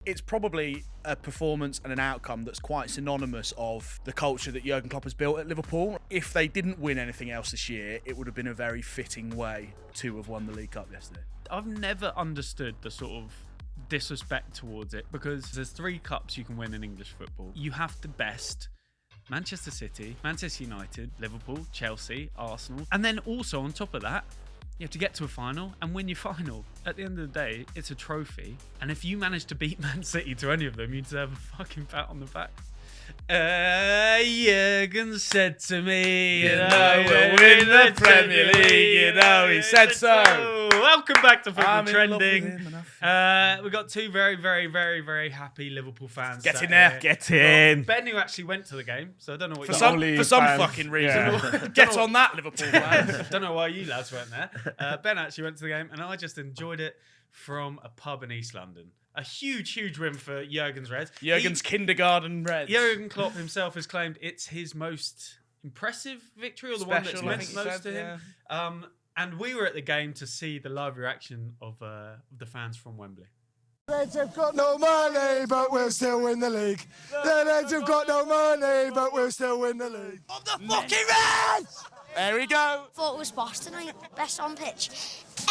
It's probably a performance and an outcome that's quite synonymous of the culture that Jurgen Klopp has built at Liverpool. If they didn't win anything else this year, it would have been a very fitting way to have won the League Cup yesterday. I've never understood the sort of disrespect towards it, because there's 3 cups you can win in English football. You have the best: Manchester City, Manchester United, Liverpool, Chelsea, Arsenal. And then also on top of that, you have to get to a final and win your final. At the end of the day, it's a trophy. And if you manage to beat Man City to any of them, you deserve a fucking pat on the back. Jurgen said to me, You know we'll win the Premier League, you know he said so. Welcome back to Football I'm in love with Trending. him enough. We've got 2 very, very, very, very happy Liverpool fans. Get sat in there, here. get in. Ben, who actually went to the game, so I don't know what For you some fucking reason. Get on that, Liverpool fans. don't know why you lads weren't there. Ben actually went to the game, and I just enjoyed it from a pub in East London. A huge, huge win for Jurgen's Reds. Jurgen's kindergarten Reds. Jurgen Klopp himself has claimed it's his most impressive victory, or the one that's Special, I meant think he most said, to him. And we were at the game to see the live reaction of the fans from Wembley. Reds have got no money, but we'll still win the league. The Reds have got no money, but we'll still win the league. Of the fucking Reds! There we go. Thought it was boss tonight. Best on pitch.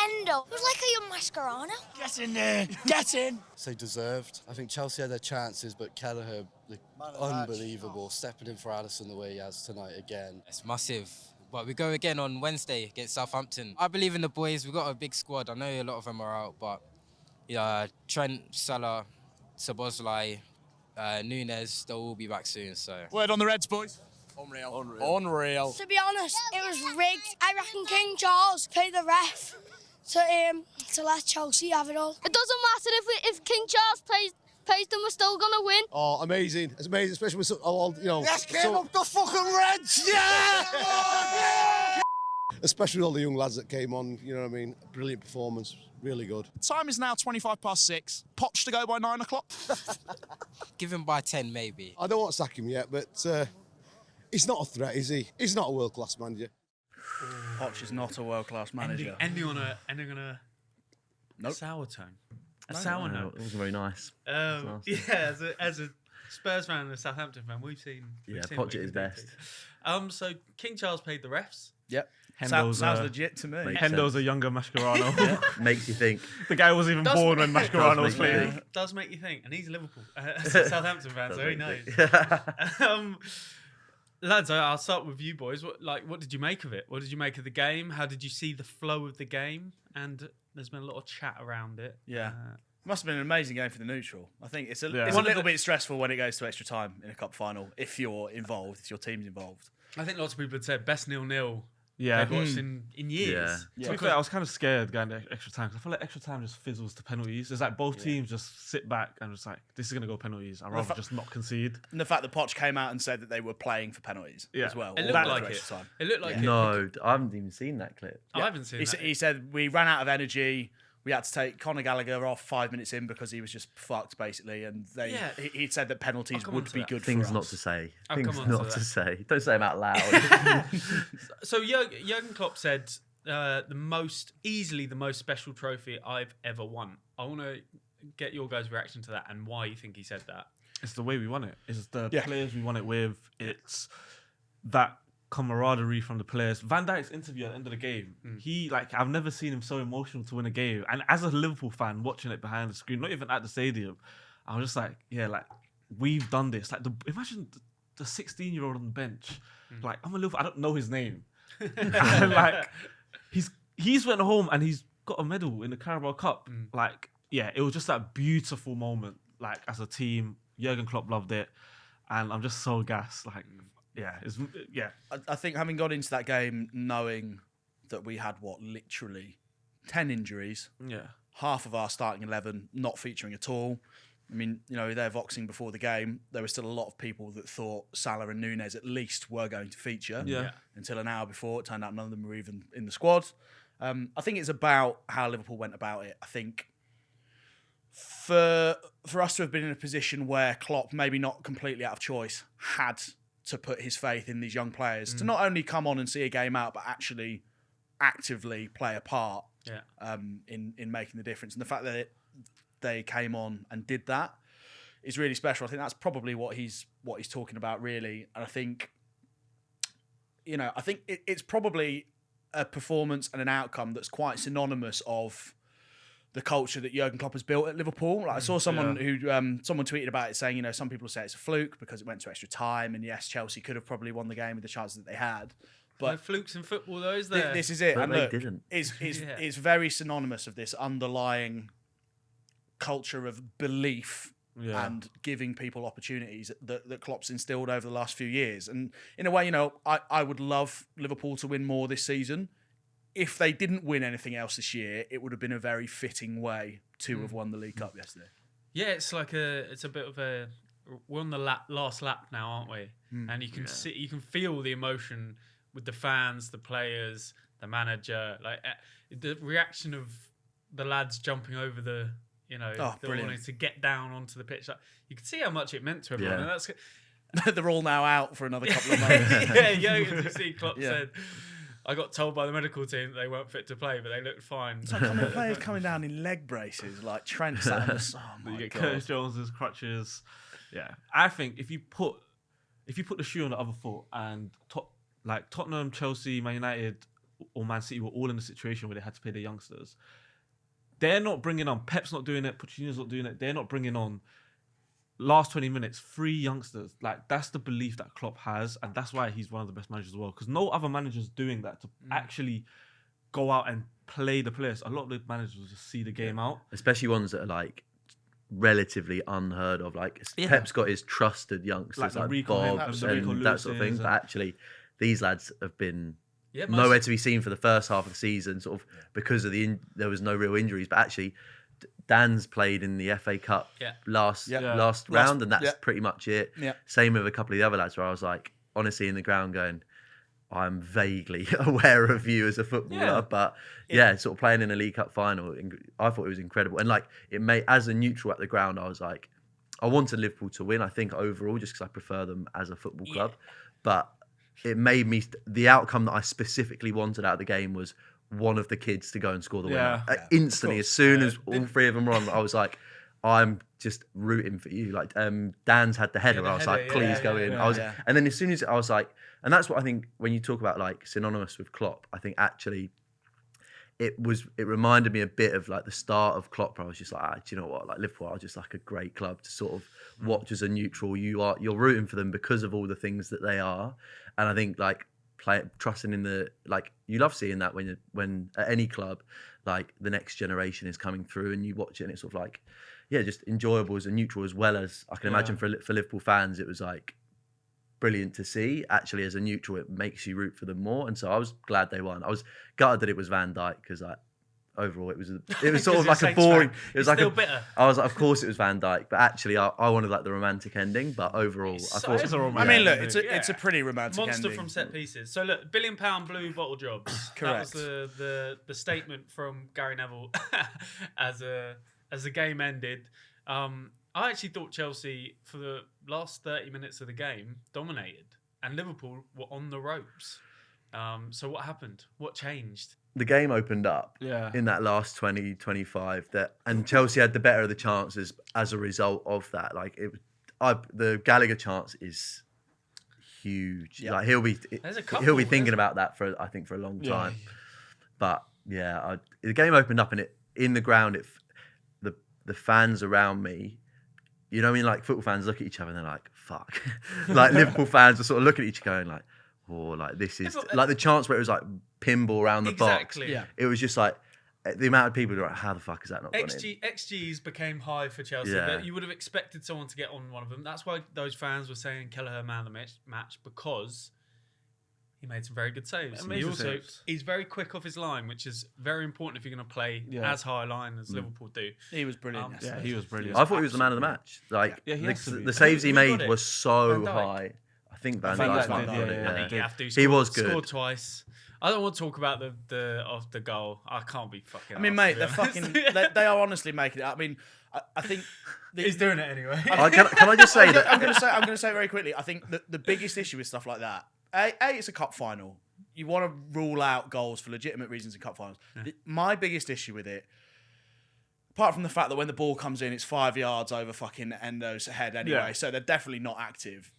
Endo. It was like a young Mascherano. Get in there, get in! They deserved. I think Chelsea had their chances, but Kelleher, unbelievable, stepping in for Alisson the way he has tonight again. It's massive. But we go again on Wednesday against Southampton. I believe in the boys. We've got a big squad. I know a lot of them are out, but Trent, Salah, Szoboszlai, Nunes, they'll all be back soon. So Word on the Reds, boys. Unreal. To be honest, it was rigged. I reckon King Charles paid the ref to let Chelsea have it all. It doesn't matter if King Charles pays them, we're still gonna win. Oh, amazing. It's amazing, especially with Let's get up the fucking Reds! Yeah! especially with all the young lads that came on, you know what I mean? Brilliant performance, really good. Time is now 6:25. Poch to go by 9 o'clock. give him by 10 maybe. I don't want to sack him yet, but he's not a threat, is he? He's not a world-class manager. Poch is not a world-class manager. Ending on a Nope. sour tone. A sour note. It wasn't very nice. Yeah, as a Spurs fan and a Southampton fan, we've seen Poch what is he's best. been to. So King Charles paid the refs. Yep. Hendo's, Sounds legit to me. Hendo's a younger Mascherano. Yeah, makes you think. The guy wasn't even born when Mascherano was playing. It does make you think, and he's a Liverpool, Southampton fan, so he knows. Lads, I'll start with you boys. What did you make of it? What did you make of the game? How did you see the flow of the game? And there's been a lot of chat around it. Yeah. Must have been an amazing game for the neutral. I think it's a Yeah. little bit stressful when it goes to extra time in a cup final if you're involved, if your team's involved. I think lots of people had said best 0-0 Yeah. they've watched in years. To be fair, I was kind of scared going to extra time because I feel like extra time just fizzles to penalties. It's like both teams just sit back and just like, this is going to go penalties. I'd rather just not concede. And the fact that Poch came out and said that they were playing for penalties as well. It all looked that like for it. extra time. It looked like it. No, I haven't even seen that clip. I haven't seen that. He said we ran out of energy. We had to take Conor Gallagher off 5 minutes in because he was just fucked, basically. And he said that penalties would be good Things for not us. to say. I'll Things come on not to to that. say. Don't say them out loud. So Jurgen Klopp said easily the most special trophy I've ever won. I want to get your guys' reaction to that and why you think he said that. It's the way we won it. It's the players we won it with. It's that camaraderie from the players. Van Dijk's interview at the end of the game, I've never seen him so emotional to win a game. And as a Liverpool fan watching it behind the screen, not even at the stadium, I was just like, we've done this. Like, imagine the 16-year-old on the bench. Like, I'm a Liverpool, I don't know his name. And, like, he's went home and he's got a medal in the Carabao Cup. It was just that beautiful moment. Like, as a team, Jurgen Klopp loved it. And I'm just so gassed. Like, I think having got into that game knowing that we had literally 10 injuries. Yeah. Half of our starting 11 not featuring at all. I mean, they're voxing before the game. There were still a lot of people that thought Salah and Nunes at least were going to feature. Yeah. Until an hour before, it turned out none of them were even in the squad. I think it's about how Liverpool went about it. I think for us to have been in a position where Klopp, maybe not completely out of choice, had to put his faith in these young players to not only come on and see a game out, but actually actively play a part in making the difference. And the fact that they came on and did that, is really special. I think that's probably what he's talking about, really. And I think, I think it's probably a performance and an outcome that's quite synonymous of the culture that Jurgen Klopp has built at Liverpool. Like I saw someone someone tweeted about it saying, some people say it's a fluke because it went to extra time, and yes, Chelsea could have probably won the game with the chances that they had. But no flukes in football, though, is there? This is it. But And they look, didn't. it's very synonymous of this underlying culture of belief and giving people opportunities that Klopp's instilled over the last few years. And in a way, I would love Liverpool to win more this season. If they didn't win anything else this year, it would have been a very fitting way to have won the League Cup yesterday. Yeah, it's a bit of a. We're on the last lap now, aren't we? And you can see, you can feel the emotion with the fans, the players, the manager, like the reaction of the lads jumping over the, wanting to get down onto the pitch. Like, you can see how much it meant to everyone. Yeah. And that's They're all now out for another couple of months. Jurgen, you see, Klopp said, I got told by the medical team that they weren't fit to play, but they looked fine. It's like players coming down in leg braces, like Trent sat on the... Oh my You get God. Curtis Jones's crutches. Yeah, I think if you put the shoe on the other foot, and like Tottenham, Chelsea, Man United, or Man City were all in a situation where they had to pay their youngsters. They're not bringing on. Pep's not doing it. Pochettino's not doing it. They're not bringing on. Last 20 minutes, 3 youngsters. Like, that's the belief that Klopp has, and that's why he's one of the best managers as well. Because no other manager's doing that to actually go out and play the players. A lot of the managers will just see the game out. Especially ones that are like relatively unheard of. Like Pep's got his trusted youngsters like Bob and that sort of thing. But actually, these lads have been nowhere to be seen for the first half of the season, sort of because of there was no real injuries. But actually, Dan's played in the FA Cup last round, and that's pretty much it. Yeah. Same with a couple of the other lads where I was like, honestly, in the ground going, I'm vaguely aware of you as a footballer, but sort of playing in a League Cup final, I thought it was incredible. And like it made, as a neutral at the ground, I was like, I wanted Liverpool to win, I think overall, just because I prefer them as a football club. But it made me, the outcome that I specifically wanted out of the game was one of the kids to go and score the winner. Instantly, as soon as all 3 of them were on, I was like, I'm just rooting for you. Like Dan's had the header. I was like, please go in. And then as soon as I was like, and that's what I think when you talk about like synonymous with Klopp, I think actually it reminded me a bit of like the start of Klopp, where I was just like, do you know what? Like Liverpool are just like a great club to sort of watch as a neutral. You're rooting for them because of all the things that they are. And I think like trusting in the, like, you love seeing that when at any club, like the next generation is coming through and you watch it and it's sort of like, just enjoyable as a neutral, as well as I can imagine for Liverpool fans, it was like brilliant to see. Actually, as a neutral, it makes you root for them more. And so I was glad they won. I was gutted that it was Van Dijk because overall it was sort of like a boring. It was like still bitter. I was like, of course it was Van Dijk, but actually I wanted like the romantic ending. But overall, I thought it's a romantic. I mean, look, it's a pretty romantic monster ending. from set pieces. So look, £1 billion blue bottle jobs. Correct. That was the statement from Gary Neville as the game ended. I actually thought Chelsea for the last 30 minutes of the game dominated, and Liverpool were on the ropes. So what happened? What changed? The game opened up in that last 20, 25, and Chelsea had the better of the chances as a result of that. Like the Gallagher chance is huge. Like he'll be thinking about that for a long time. But the game opened up, and in the ground, the fans around me, you know what I mean? Like football fans look at each other and they're like, fuck. Like Liverpool fans are sort of looking at each other going like, oh, like this is like the chance where it was like pinball around the box. Yeah. It was just like the amount of people who are like, how the fuck is that not gone in? XGs became high for Chelsea. But you would have expected someone to get on one of them. That's why those fans were saying Kelleher man of the match, because he made some very good saves. He's very quick off his line, which is very important if you're going to play as high a line as Liverpool do. He was brilliant. He was brilliant. I thought he was the man of the match. Like the saves he made were so high. I think Van Dijk did. He was good. Scored twice. I don't want to talk about the goal. I can't be fucking. I mean, mate, they're fucking. they are honestly making it. I mean, I think he's doing it anyway. Can I just say that? I'm going to say it very quickly. I think the biggest issue with stuff like that. It's a cup final. You want to rule out goals for legitimate reasons in cup finals. My biggest issue with it, apart from the fact that when the ball comes in, it's 5 yards over fucking Endo's head anyway, Yeah. so they're definitely not active.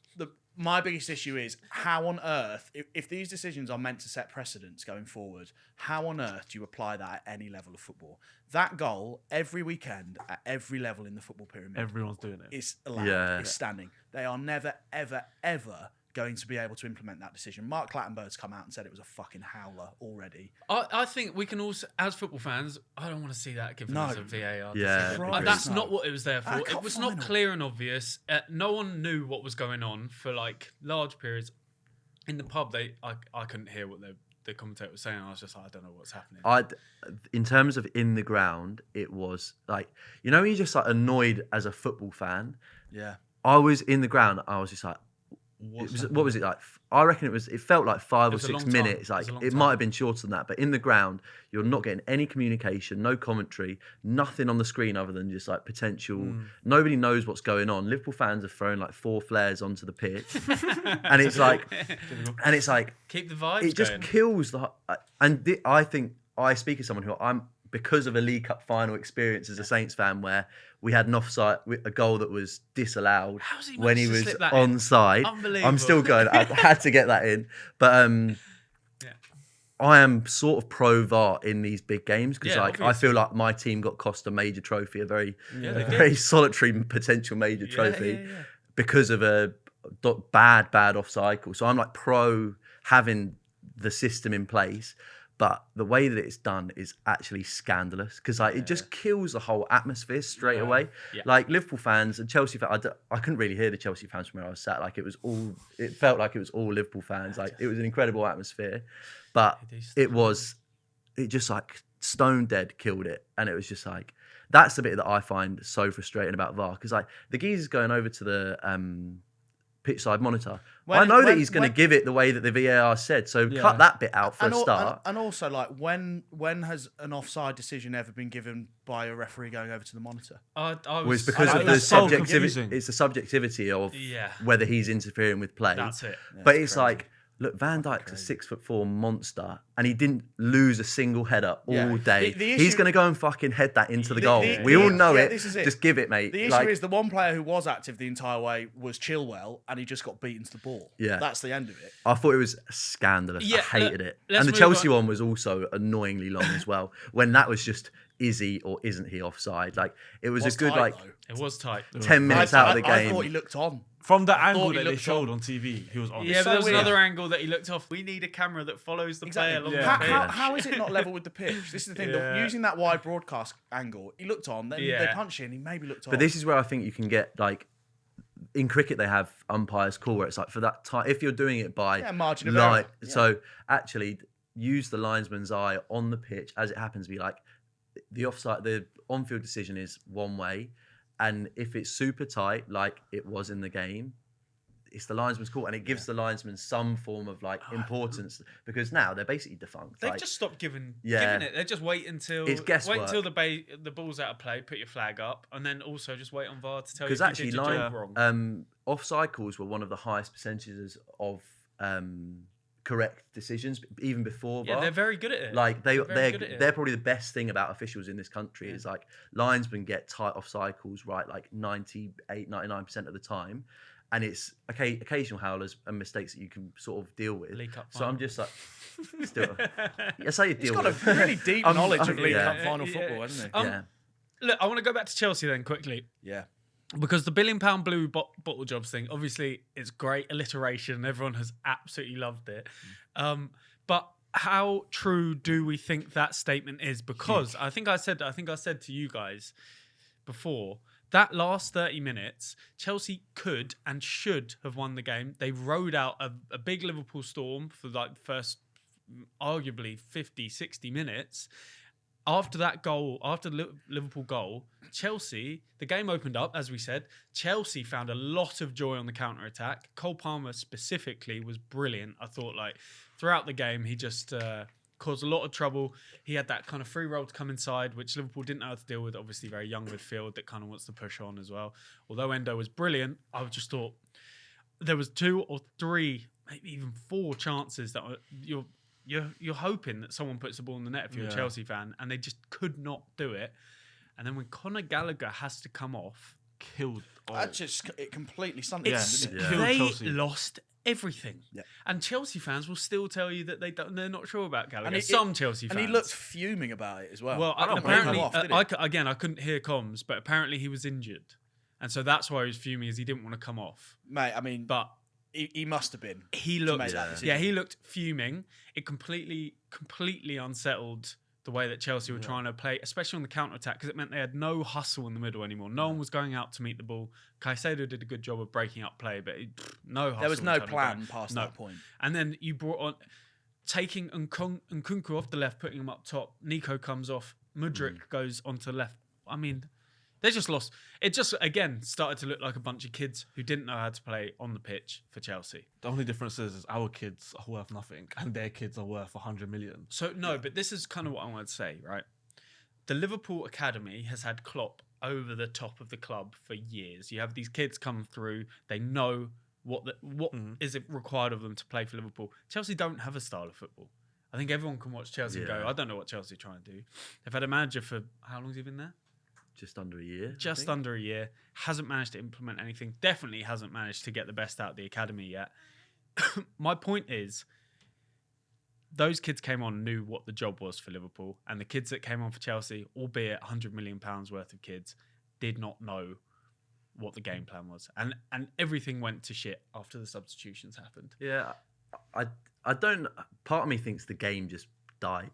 My biggest issue is how on earth, if these decisions are meant to set precedents going forward, how on earth do you apply that at any level of football? That goal, every weekend, at every level in the football pyramid, Everyone's doing it. is allowed, is standing. They are never, ever, ever going to be able to implement that decision. Mark Clattenburg's come out and said it was a fucking howler already. I think we can also, as football fans, I don't want to see that given as a VAR Yeah. decision. That's not what it was there for. It was not clear and obvious. No one knew what was going on for like large periods. In the pub, I couldn't hear what the commentator was saying. I was just like, I don't know what's happening. In terms of in the ground, it was like, you know, you're just like annoyed as a football fan. Yeah. I was in the ground. I was just like, what was it like? I reckon it felt like 5 or 6 minutes. Like it might have been shorter than that, but in the ground, you're not getting any communication, no commentary, nothing on the screen other than just like potential. Nobody knows what's going on. Liverpool fans have thrown like 4 flares onto the pitch, and it's like, keep the vibes. It just kills the. I think I speak as someone who because of a League Cup final experience as a Saints fan where we had an offside, a goal that was disallowed when he was onside. I'm still going. I had to get that in, but I am sort of pro VAR in these big games because I feel like my team got cost a major trophy, a very solitary potential major trophy because of a bad offside call. So I'm like pro having the system in place. But the way that it's done is actually scandalous because it just kills the whole atmosphere straight away. Yeah. Like Liverpool fans and Chelsea fans, I couldn't really hear the Chelsea fans from where I was sat. Like it felt like it was all Liverpool fans. Like it was an incredible atmosphere, but it just like stone dead killed it. And it was just like, that's the bit that I find so frustrating about VAR because like the geezer's going over to the pitch side monitor. I know that he's going to give it the way that the VAR said, so cut that bit out for a start. And also, like, when has an offside decision ever been given by a referee going over to the monitor? It's because of the subjectivity. It's the subjectivity of whether he's interfering with play. That's it. But it's like, look, Van Dijk's a 6'4" monster, and he didn't lose a single header all day. He's going to go and fucking head that into the goal. We all know it. This is it. Just give it, mate. The issue is the one player who was active the entire way was Chilwell, and he just got beaten to the ball. Yeah. That's the end of it. I thought it was scandalous. I hated it. And the Chelsea one was also annoyingly long as well, when that was just, is he or isn't he offside? Like, it was a good, tight, it was tight. 10 minutes out of the game. I thought he looked on. From the angle that they showed on TV, he was on. Yeah, but there was another angle that he looked off. We need a camera that follows the player along the pitch. How is it not level with the pitch? This is the thing. Using that wide broadcast angle, he looked on, then they punched in, he maybe looked on. But this is where I think you can get, like, in cricket they have umpires call where it's like for that time, if you're doing it by margin of error. So actually use the linesman's eye on the pitch as it happens to be like the offside, the on-field decision is one way. And if it's super tight, like it was in the game, it's the linesman's call, and it gives the linesman some form of like importance because now they're basically defunct. They've just stopped giving it. They just wait until the ball's out of play, put your flag up, and then also just wait on VAR to tell you if you did your job wrong. Offside calls were one of the highest percentages of correct decisions even before VAR. Yeah, they're very good at it. Like they're probably the best thing about officials in this country is like linesmen get tight offside calls right like 99% of the time, and it's occasional howlers and mistakes that you can sort of deal with. League Cup so I'm just like still that's how you deal with it. He's got a really deep knowledge of League Cup final football, hasn't he? Look, I want to go back to Chelsea then quickly. Yeah. Because the £1 billion blue bottle jobs thing, obviously, it's great alliteration. Everyone has absolutely loved it. But how true do we think that statement is? Because I think I said to you guys before that last 30 minutes, Chelsea could and should have won the game. They rode out a big Liverpool storm for like the first, arguably 50, 60 minutes. After that goal, after the Liverpool goal, Chelsea, the game opened up, as we said. Chelsea found a lot of joy on the counter-attack. Cole Palmer specifically was brilliant. I thought, like, throughout the game, he just caused a lot of trouble. He had that kind of free roll to come inside, which Liverpool didn't know how to deal with. Obviously, very young midfield that kind of wants to push on as well. Although Endo was brilliant, I just thought there was 2 or 3, maybe even 4 chances that you're hoping that someone puts the ball in the net if you're a Chelsea fan, and they just could not do it. And then when Conor Gallagher has to come off, killed. It completely sunken. They Chelsea. lost everything. Yeah. And Chelsea fans will still tell you that they're not sure about Gallagher. And Some Chelsea fans. And he looked fuming about it as well. Well, I apparently, I couldn't hear comms, but apparently he was injured. And so that's why he was fuming, is he didn't want to come off. Mate, I mean, but he must have been. He looked, he looked fuming. It completely unsettled the way that Chelsea were trying to play, especially on the counter-attack, because it meant they had no hustle in the middle anymore. No one was going out to meet the ball. Caicedo did a good job of breaking up play, but no hustle. There was no plan past that point. And then you brought on, taking Nkunku off the left, putting him up top. Nico comes off. Mudryk goes onto the left. I mean, they just lost. It just, again, started to look like a bunch of kids who didn't know how to play on the pitch for Chelsea. The only difference is our kids are worth nothing and their kids are worth 100 million. So, no, but this is kind of what I wanted to say, right? The Liverpool Academy has had Klopp over the top of the club for years. You have these kids come through. They know what is it required of them to play for Liverpool. Chelsea don't have a style of football. I think everyone can watch Chelsea and go, I don't know what Chelsea are trying to do. They've had a manager for, how long has he been there? Just under a year. Just under a year. Hasn't managed to implement anything. Definitely hasn't managed to get the best out of the academy yet. My point is, those kids came on, knew what the job was for Liverpool, and the kids that came on for Chelsea, albeit £100 million worth of kids, did not know what the game plan was. And everything went to shit after the substitutions happened. Yeah, I don't. Part of me thinks the game just died.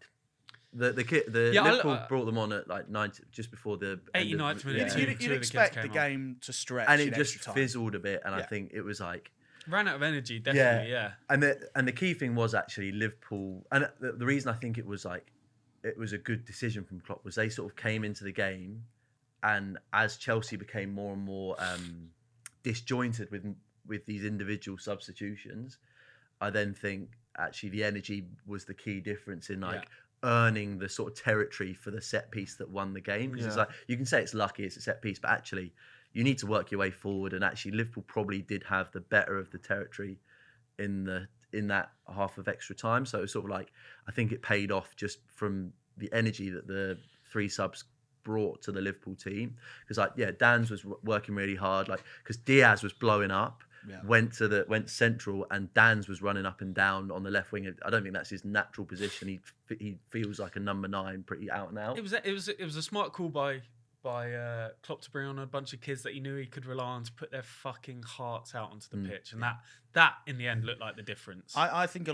Liverpool brought them on at like 90, just before the 89th minute. You'd expect the game to stretch, and it just fizzled a bit. And I think it was like ran out of energy. Definitely, yeah. And the key thing was actually Liverpool, and the reason I think it was a good decision from Klopp was they sort of came into the game, and as Chelsea became more and more disjointed with these individual substitutions, I then think actually the energy was the key difference in earning the sort of territory for the set piece that won the game. Because it's like, you can say it's lucky, it's a set piece, but actually you need to work your way forward. And actually Liverpool probably did have the better of the territory in that half of extra time. So it was sort of like, I think it paid off just from the energy that the three subs brought to the Liverpool team. Because Dan's was working really hard, because Diaz was blowing up. Yeah. Went central, and Dan's was running up and down on the left wing. I don't think that's his natural position. He feels like a number 9, pretty out and out. It was a smart call by Klopp to bring on a bunch of kids that he knew he could rely on to put their fucking hearts out onto the pitch, and that in the end looked like the difference. I think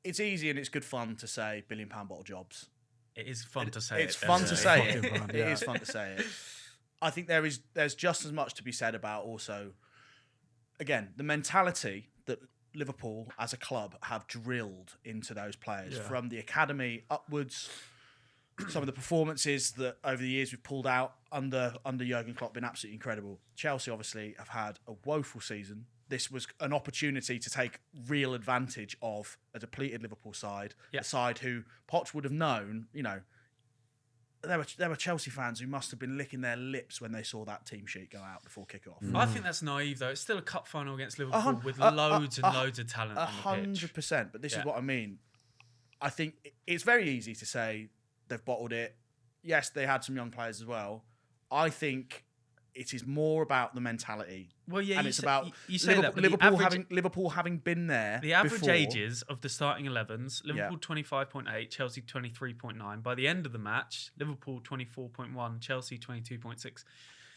it's easy and it's good fun to say £1 billion bottle jobs. It is fun to say. It's fun to say it. It is fun to say it. I think there's just as much to be said about also. Again, the mentality that Liverpool as a club have drilled into those players from the academy upwards. Some of the performances that over the years we've pulled out under Jurgen Klopp have been absolutely incredible. Chelsea obviously have had a woeful season. This was an opportunity to take real advantage of a depleted Liverpool side, a side who Poch would have known, there were Chelsea fans who must have been licking their lips when they saw that team sheet go out before kick-off. I think that's naive, though. It's still a cup final against Liverpool with loads and loads of talent on the pitch. 100%. But this is what I mean. I think it's very easy to say they've bottled it. Yes, they had some young players as well. I think it is more about the mentality. Well, yeah, and it's about Liverpool having been there. The average ages of the starting 11s: Liverpool 25.8, Chelsea 23.9. By the end of the match, Liverpool 24.1, Chelsea 22.6.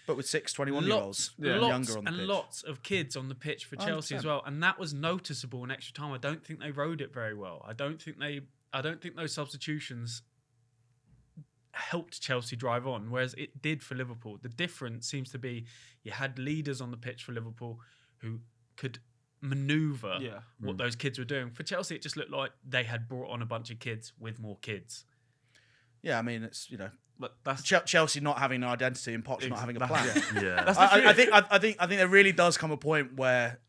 But with 6 21-year-olds younger on the pitch. And lots of kids on the pitch for Chelsea 100%. As well, and that was noticeable in extra time. I don't think they rode it very well. I don't think those substitutions helped Chelsea drive on, whereas it did for Liverpool. The difference seems to be you had leaders on the pitch for Liverpool who could manoeuvre what those kids were doing. For Chelsea, it just looked like they had brought on a bunch of kids with more kids. Yeah, I mean, it's, but that's Chelsea not having an identity and Poch not having a plan. Yeah. I think there really does come a point where,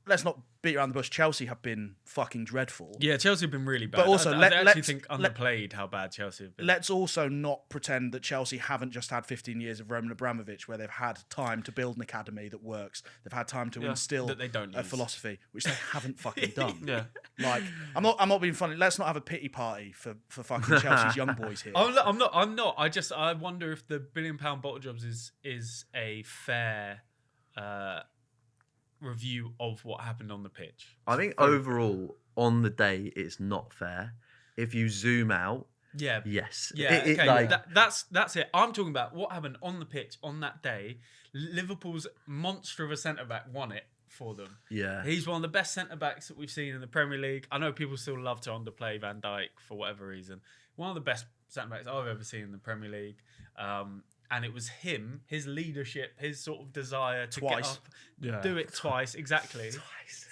let's not beat around the bush, Chelsea have been fucking dreadful. Yeah, Chelsea have been really bad. But also, I actually think underplayed how bad Chelsea have been. Let's also not pretend that Chelsea haven't just had 15 years of Roman Abramovich where they've had time to build an academy that works. They've had time to instill that they don't a philosophy, which they haven't fucking done. Yeah. Like, I'm not being funny. Let's not have a pity party for fucking Chelsea's young boys here. I'm not. I wonder if the £1 billion bottle jobs is a fair review of what happened on the pitch. I think overall on the day it's not fair. If you zoom out, yes, okay, that's it. I'm talking about what happened on the pitch on that day. Liverpool's monster of a centre back won it for them. Yeah, he's one of the best centre backs that we've seen in the Premier League. I know people still love to underplay Van Dijk for whatever reason. One of the best centre backs I've ever seen in the Premier League. And it was him, his leadership, his sort of desire to get up, do it twice, exactly. Twice.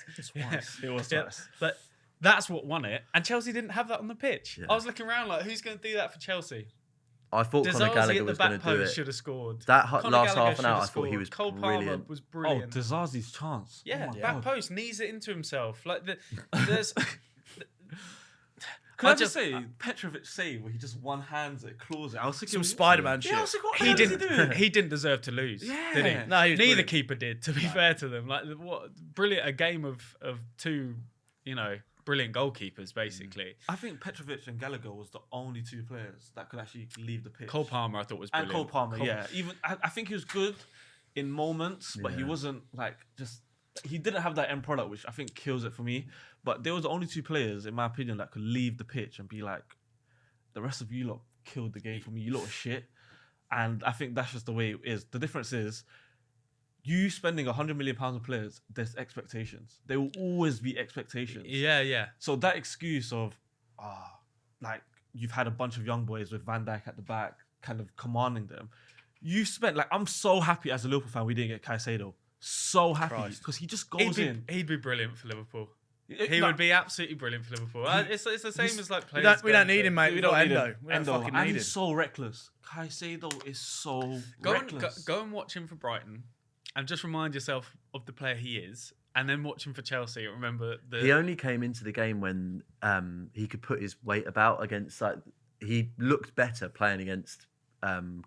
It was twice. But that's what won it. And Chelsea didn't have that on the pitch. Yeah. I was looking around like, who's going to do that for Chelsea? I thought Conor Gallagher was going to do it. Should have scored. That Conor last Gallagher half an hour, I scored. thought he was Cole brilliant. Palmer was brilliant. Oh, Dizazi's chance. Yeah, back post, knees it into himself. Like there's. Can I just say, Petrovic save where he just one hands it, claws it. I was thinking some Spider-Man shit. Yeah, I was like, he didn't deserve to lose, did he? No, he was Neither brilliant. keeper did. To be fair to them, like what brilliant a game of two, brilliant goalkeepers basically. I think Petrovic and Gallagher was the only two players that could actually leave the pitch. Cole Palmer, I thought was brilliant. And Cole Palmer, even I think he was good in moments, but he wasn't like just. He didn't have that end product, which I think kills it for me. But there was the only two players, in my opinion, that could leave the pitch and be like, the rest of you lot killed the game for me. You lot are shit. And I think that's just the way it is. The difference is, you spending £100 million on players, there's expectations. There will always be expectations. Yeah. So that excuse of, like, you've had a bunch of young boys with Van Dijk at the back, kind of commanding them. You spent, like, I'm so happy as a Liverpool fan we didn't get Caicedo. So happy because he just goes in. He'd be brilliant for Liverpool. He would be absolutely brilliant for Liverpool. It's the same as like players. We don't need him, mate. We don't need Endo. We don't fucking need him. He's so reckless. Caicedo is so reckless. Go and watch him for Brighton, and just remind yourself of the player he is, and then watch him for Chelsea. And remember he only came into the game when he could put his weight about against. Like he looked better playing against.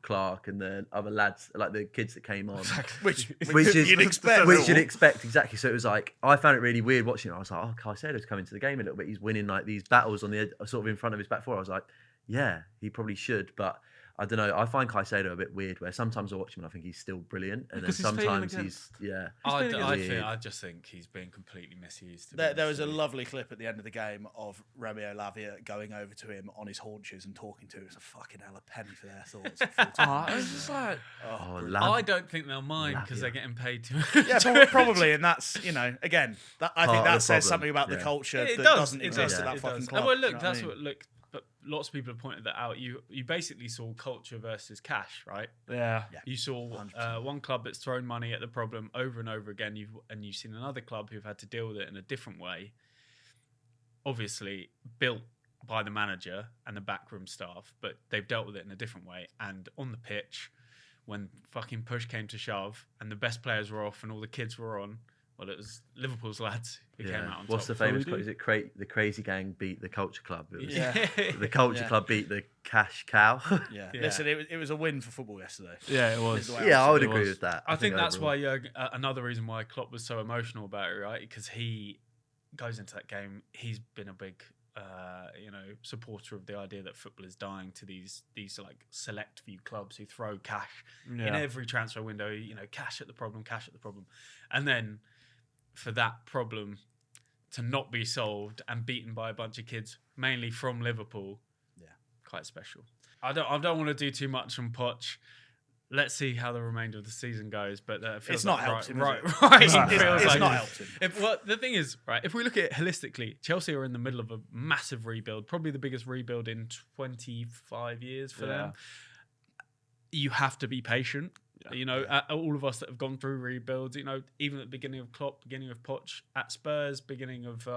Clark and the other lads, like the kids that came on, which you'd expect exactly. So it was like I found it really weird watching it. I was like, oh, Caicedo's coming to the game a little bit. He's winning like these battles on the edge, sort of in front of his back four. I was like, yeah, he probably should, but I don't know. I find Caicedo a bit weird. Where sometimes I watch him and I think he's still brilliant, and then sometimes I just think he's being completely misused. There was a lovely clip at the end of the game of Romeo Lavia going over to him on his haunches and talking to him. It's a fucking hell of a penny for their thoughts. It's just like, I don't think they'll mind because they're getting paid too much. Yeah, probably, and that's again, I think that says something about the culture that doesn't exist at that fucking club. Well, look, that's what But lots of people have pointed that out. You basically saw culture versus cash, right? Yeah. You saw one club that's thrown money at the problem over and over again. You've seen another club who've had to deal with it in a different way. Obviously built by the manager and the backroom staff, but they've dealt with it in a different way. And on the pitch, when fucking push came to shove and the best players were off and all the kids were on, well, it was Liverpool's lads who came out on What's top. the famous quote? Is it the crazy gang beat the culture club? It was, the culture club beat the cash cow. Listen, it was a win for football yesterday. Yeah, it was. Yeah, I would agree with that. I think that's why another reason why Klopp was so emotional about it, right? Because he goes into that game. He's been a big, supporter of the idea that football is dying to these like select few clubs who throw cash in every transfer window. Cash at the problem, and then for that problem to not be solved and beaten by a bunch of kids, mainly from Liverpool, quite special. I don't want to do too much on Poch. Let's see how the remainder of the season goes, but it feels it's not like helped him. Right. It's not helped him. The thing is, right, if we look at it holistically, Chelsea are in the middle of a massive rebuild, probably the biggest rebuild in 25 years for them. You have to be patient. All of us that have gone through rebuilds, even at the beginning of Klopp, beginning of Poch at Spurs, beginning of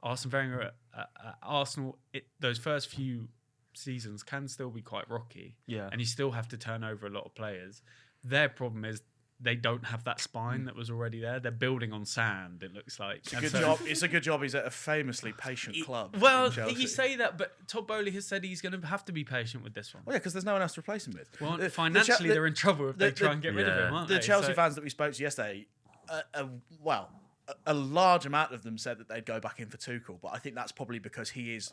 Arsene Wenger at Arsenal, those first few seasons can still be quite rocky. Yeah. And you still have to turn over a lot of players. Their problem is they don't have that spine that was already there. They're building on sand, it looks like. It's a good job. It's a good job he's at a famously patient club. Well, in Chelsea. you say that, but Todd Bowley has said he's going to have to be patient with this one. Well, yeah, because there's no one else to replace him with. Well, financially, they're in trouble if they try and get rid of him, aren't they? The Chelsea fans that we spoke to yesterday, a large amount of them said that they'd go back in for Tuchel, but I think that's probably because he is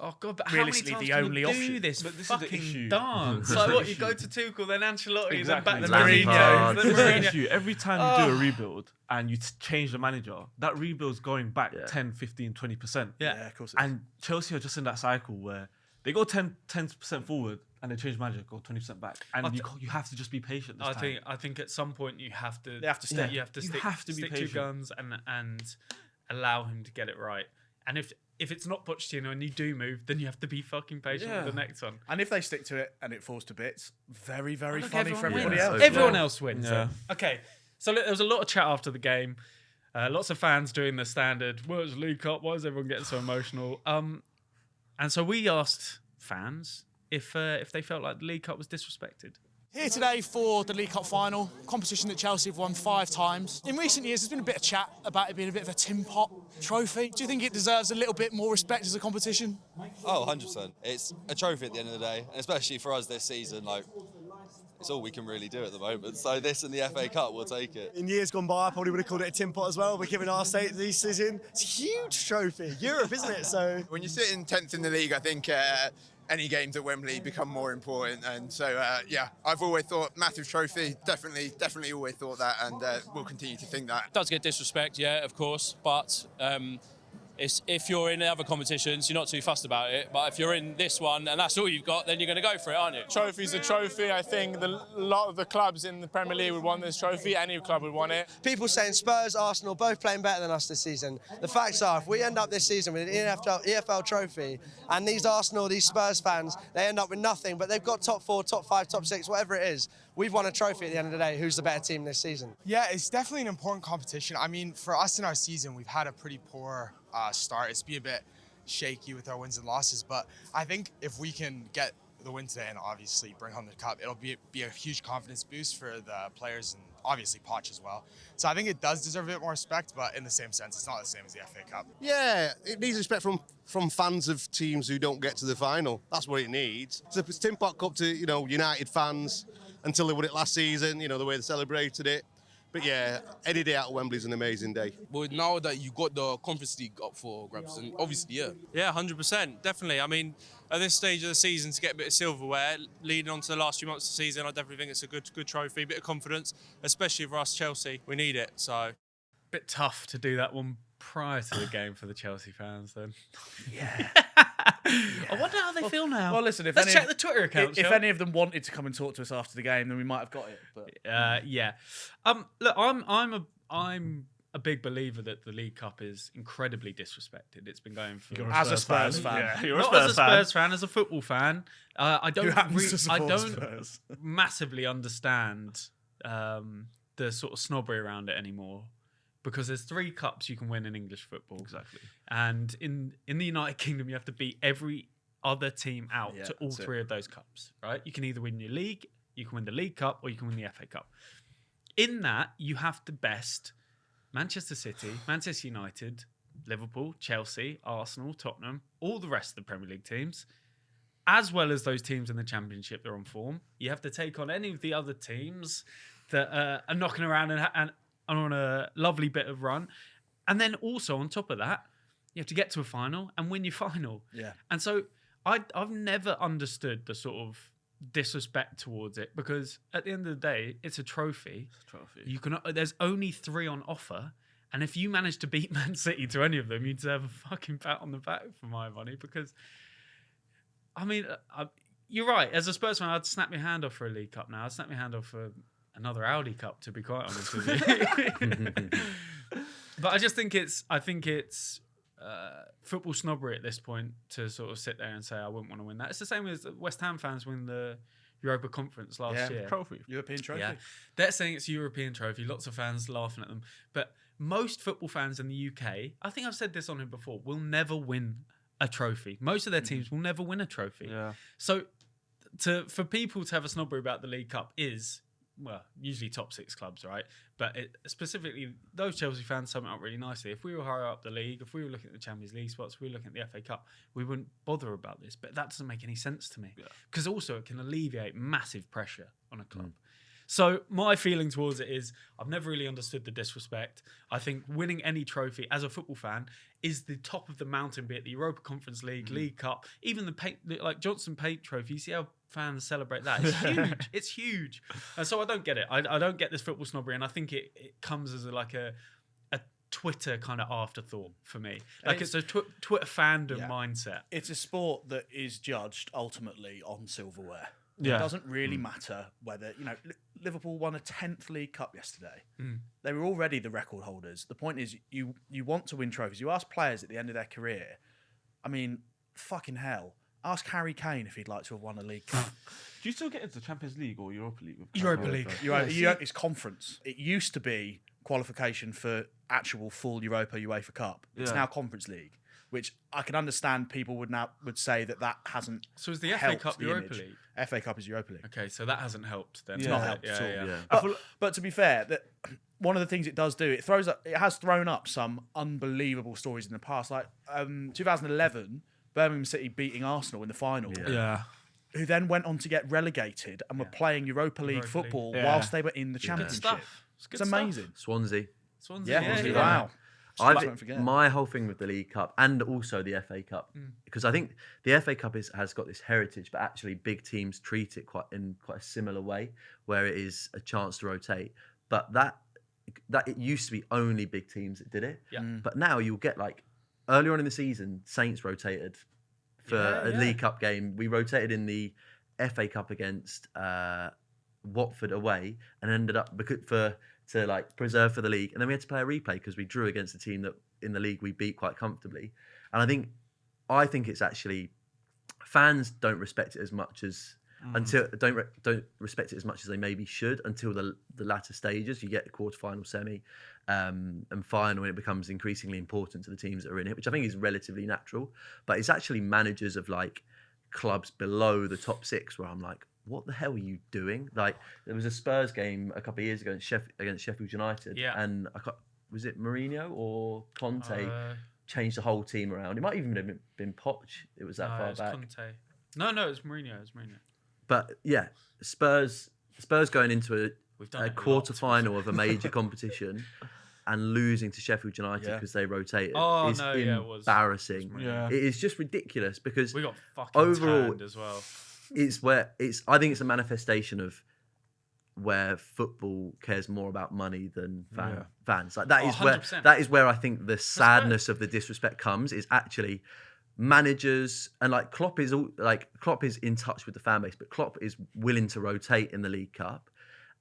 realistically the only option. This but this fucking is the issue. dance. Like what, you go to Tuchel, then Ancelotti, then back to Lampard. Mourinho, then This is the Mourinho. issue. Every time you do a rebuild and you change the manager, that rebuild's going back 10, 15, 20%. Yeah, of course. And Chelsea are just in that cycle where they go 10% forward and they change manager, go 20% back, and you have to just be patient. This time. I think at some point you have to. They have to stick. You have to stick. have to be stick to your patient. guns and allow him to get it right. And if it's not Pochettino and you do move, then you have to be fucking patient with the next one. And if they stick to it and it falls to bits, very, very Look, funny for everyone everybody wins. else. Everyone else wins. Yeah. Okay, so look, there was a lot of chat after the game. Lots of fans doing the standard, "Where's League Cup? Why is everyone getting so emotional?" And so we asked fans if they felt like the League Cup was disrespected. Here today for the League Cup final, competition that Chelsea have won 5 times. In recent years, there's been a bit of chat about it being a bit of a tin pot trophy. Do you think it deserves a little bit more respect as a competition? Oh, 100%. It's a trophy at the end of the day, and especially for us this season, like, it's all we can really do at the moment. So this and the FA Cup, we'll take it. In years gone by, I probably would have called it a tin pot as well. But given our state this season, it's a huge trophy. Europe, isn't it? So when you're sitting 10th in the league, I think any games at Wembley become more important. And so, I've always thought massive trophy. Definitely always thought that, and we'll continue to think that. It does get disrespect, yeah, of course, but if you're in other competitions, you're not too fussed about it. But if you're in this one and that's all you've got, then you're going to go for it, aren't you? Trophy's a trophy. I think a lot of the clubs in the Premier League would want this trophy. Any club would want it. people saying Spurs, Arsenal, both playing better than us this season. The facts are, if we end up this season with an EFL trophy, and these Arsenal, these Spurs fans, they end up with nothing, but they've got top 4, top 5, top 6, whatever it is. We've won a trophy at the end of the day. Who's the better team this season? Yeah, it's definitely an important competition. I mean, for us in our season, we've had a pretty poor start. It's been a bit shaky with our wins and losses, but I think if we can get the win today and obviously bring home the cup, it'll be a huge confidence boost for the players and obviously Poch as well. So I think it does deserve a bit more respect, but in the same sense, it's not the same as the FA Cup. Yeah, it needs respect from fans of teams who don't get to the final. That's what it needs. It's a Tin Pot Cup to, United fans until they won it last season, the way they celebrated it. But yeah, any day out at Wembley is an amazing day. Well, now that you got the Conference League up for grabs, and obviously, yeah, 100%, definitely. I mean, at this stage of the season, to get a bit of silverware, leading on to the last few months of the season, I definitely think it's a good trophy, bit of confidence, especially for us Chelsea. We need it, so. Bit tough to do that one prior to the game for the Chelsea fans, then. Yeah. I wonder how they feel now. Well, listen, let's check the Twitter account. If any of them wanted to come and talk to us after the game, then we might have got it. But yeah. Look, I'm a big believer that the League Cup is incredibly disrespected. It's been going for as a Spurs fan. Yeah, you're not a as a Spurs fan, as a football fan. I don't Spurs. massively understand the sort of snobbery around it anymore. Because there's 3 cups you can win in English football. Exactly. And in the United Kingdom, you have to beat every other team out to all 3 of those cups, right? You can either win your league, you can win the League Cup, or you can win the FA Cup. In that, you have to best Manchester City, Manchester United, Liverpool, Chelsea, Arsenal, Tottenham, all the rest of the Premier League teams, as well as those teams in the Championship that are on form. You have to take on any of the other teams that are knocking around and on a lovely bit of run. And then also on top of that, you have to get to a final and win your final. Yeah. And so I've never understood the sort of disrespect towards it, because at the end of the day, it's a trophy. It's a trophy. There's only 3 on offer. And if you manage to beat Man City to any of them, you deserve a fucking pat on the back for my money, because I mean, you're right. As a Spurs fan, I'd snap your hand off for a League Cup now. I'd snap your hand off for another Audi Cup, to be quite honest with you. But I just think it's football snobbery at this point to sort of sit there and say I wouldn't want to win that. It's the same as West Ham fans win the Europa Conference last year. European trophy. Yeah. They're saying it's a European trophy. Lots of fans laughing at them. But most football fans in the UK, I think I've said this on here before, will never win a trophy. Most of their teams will never win a trophy. Yeah. So for people to have a snobbery about the League Cup is usually top 6 clubs, right? But specifically, those Chelsea fans sum it up really nicely. If we were higher up the league, if we were looking at the Champions League spots, if we were looking at the FA Cup, we wouldn't bother about this. But that doesn't make any sense to me. Because also it can alleviate massive pressure on a club. So my feeling towards it is I've never really understood the disrespect. I think winning any trophy as a football fan is the top of the mountain, be it the Europa Conference League, League Cup, even the Johnson Paint Trophy. You see how fans celebrate that? It's huge. It's huge. And so I don't get it. I don't get this football snobbery, and I think it comes as a Twitter kind of afterthought for me. Like it's a Twitter fandom mindset. It's a sport that is judged ultimately on silverware. Yeah. It doesn't really matter whether, Liverpool won a 10th League Cup yesterday. They were already the record holders. The point is you want to win trophies. You ask players at the end of their career, I mean, fucking hell. Ask Harry Kane if he'd like to have won a League Cup. Do you still get into Champions League or Europa League? Europa League. It's conference. It used to be qualification for actual full Europa UEFA Cup. It's now Conference League, which I can understand people would say that hasn't. So is the FA Cup Europa League? FA Cup is Europa League. Okay, so that hasn't helped then. It's not helped at all. But to be fair, one of the things it does do, it has thrown up some unbelievable stories in the past. Like 2011, Birmingham City beating Arsenal in the final. Who then went on to get relegated and were playing Europa League football whilst they were in the Championship. It's amazing. Swansea. Yeah. Wow. My whole thing with the League Cup and also the FA Cup, because I think the FA Cup has got this heritage, but actually big teams treat it in quite a similar way, where it is a chance to rotate. But that it used to be only big teams that did it. But now you'll get earlier on in the season, Saints rotated for a League Cup game. We rotated in the FA Cup against Watford away and ended up to preserve for the league, and then we had to play a replay because we drew against a team that in the league we beat quite comfortably. And I think it's actually fans don't respect it as much as don't respect it as much as they maybe should until the latter stages. You get the quarterfinal, semi, and final, and it becomes increasingly important to the teams that are in it, which I think is relatively natural. But it's actually managers of clubs below the top 6 where I'm like, what the hell are you doing? There was a Spurs game a couple of years ago against Sheffield United, and was it Mourinho or Conte changed the whole team around? It might even have been Poch. It was that far back. Conte. No, it was Mourinho. But yeah, Spurs going into a quarter-final of a major competition and losing to Sheffield United because they rotated is embarrassing. It is just ridiculous because we got fucking overall turned as well. I think it's a manifestation of where football cares more about money than fans. That is where I think the sadness of the disrespect comes. Is actually managers and Klopp is in touch with the fan base, but Klopp is willing to rotate in the League Cup,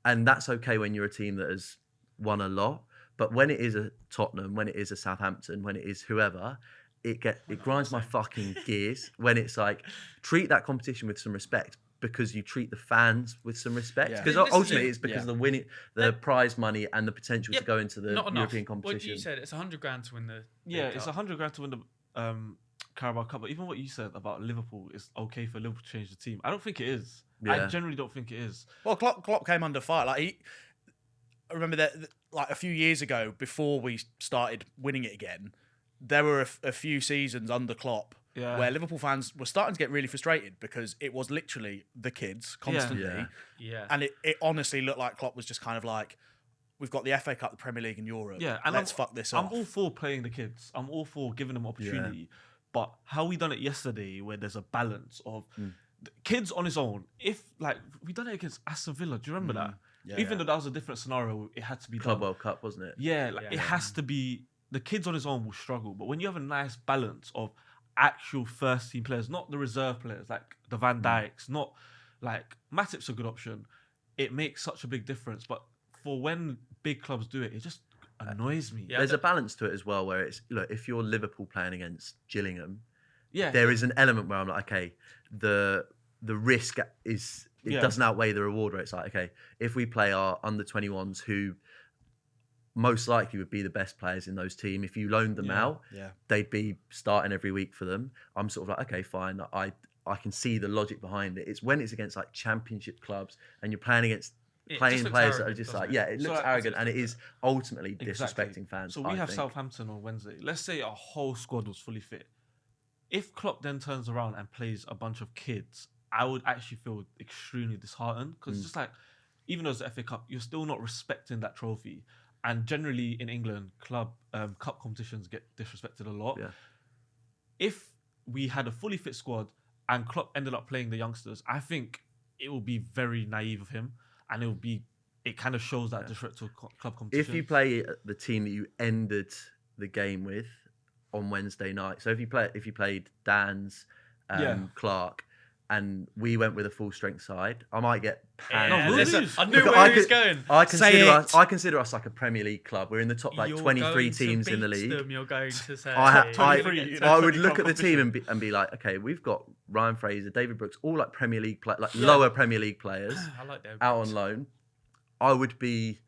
and that's okay when you're a team that has won a lot. But when it is a Tottenham, when it is a Southampton, when it is whoever, it grinds my fucking gears when it's treat that competition with some respect because you treat the fans with some respect. Because ultimately it's because of the prize money and the potential to go into the European competition. What you said, it's $100,000 to win the it's $100,000 to win the Carabao Cup. But even what you said about Liverpool is okay for Liverpool to change the team. I don't think it is. I generally don't think it is. Well, Klopp came under fire. I remember that a few years ago, before we started winning it again, there were a few seasons under Klopp where Liverpool fans were starting to get really frustrated because it was literally the kids constantly. And it honestly looked like Klopp was just kind of we've got the FA Cup, the Premier League in Europe. And let's fuck this up. I'm all for playing the kids. I'm all for giving them opportunity. But how we done it yesterday where there's a balance of the kids on his own. If we done it against Aston Villa, do you remember that? Even though that was a different scenario, it had to be Club World Cup, wasn't it? It has to be. The kids on his own will struggle, but when you have a nice balance of actual first team players, not the reserve players like the Van Dijks, not Matip's a good option, it makes such a big difference. But for when big clubs do it, it just annoys me. There's a balance to it as well where it's, if you're Liverpool playing against Gillingham, there is an element where I'm like, okay, the risk is, doesn't outweigh the reward where it's okay, if we play our under-21s who most likely would be the best players in those teams. If you loaned them out, they'd be starting every week for them. I'm sort of okay, fine. I can see the logic behind it. It's when it's against Championship clubs and you're playing against playing looks players that are arrogant, just doesn't like, it? yeah, it looks So, arrogant, and it is ultimately Exactly. disrespecting fans. So we I have think. Southampton on Wednesday. Let's say our whole squad was fully fit. If Klopp then turns around and plays a bunch of kids, I would actually feel extremely disheartened because it's just like, even though it's the FA Cup, you're still not respecting that trophy. And generally in England, cup competitions get disrespected a lot. Yeah. If we had a fully fit squad and Klopp ended up playing the youngsters, I think it will be very naive of him, and it kind of shows that disrespect to club competition. If you play the team that you ended the game with on Wednesday night, so if you played Dan's Clark, and we went with a full strength side, I might get panned. I knew where he was going. I consider us like a Premier League club. We're in the top 23 teams in the league. You're going to say I would look at the team and be like, okay, we've got Ryan Fraser, David Brooks, all like Premier League lower Premier League players out on loan. I would be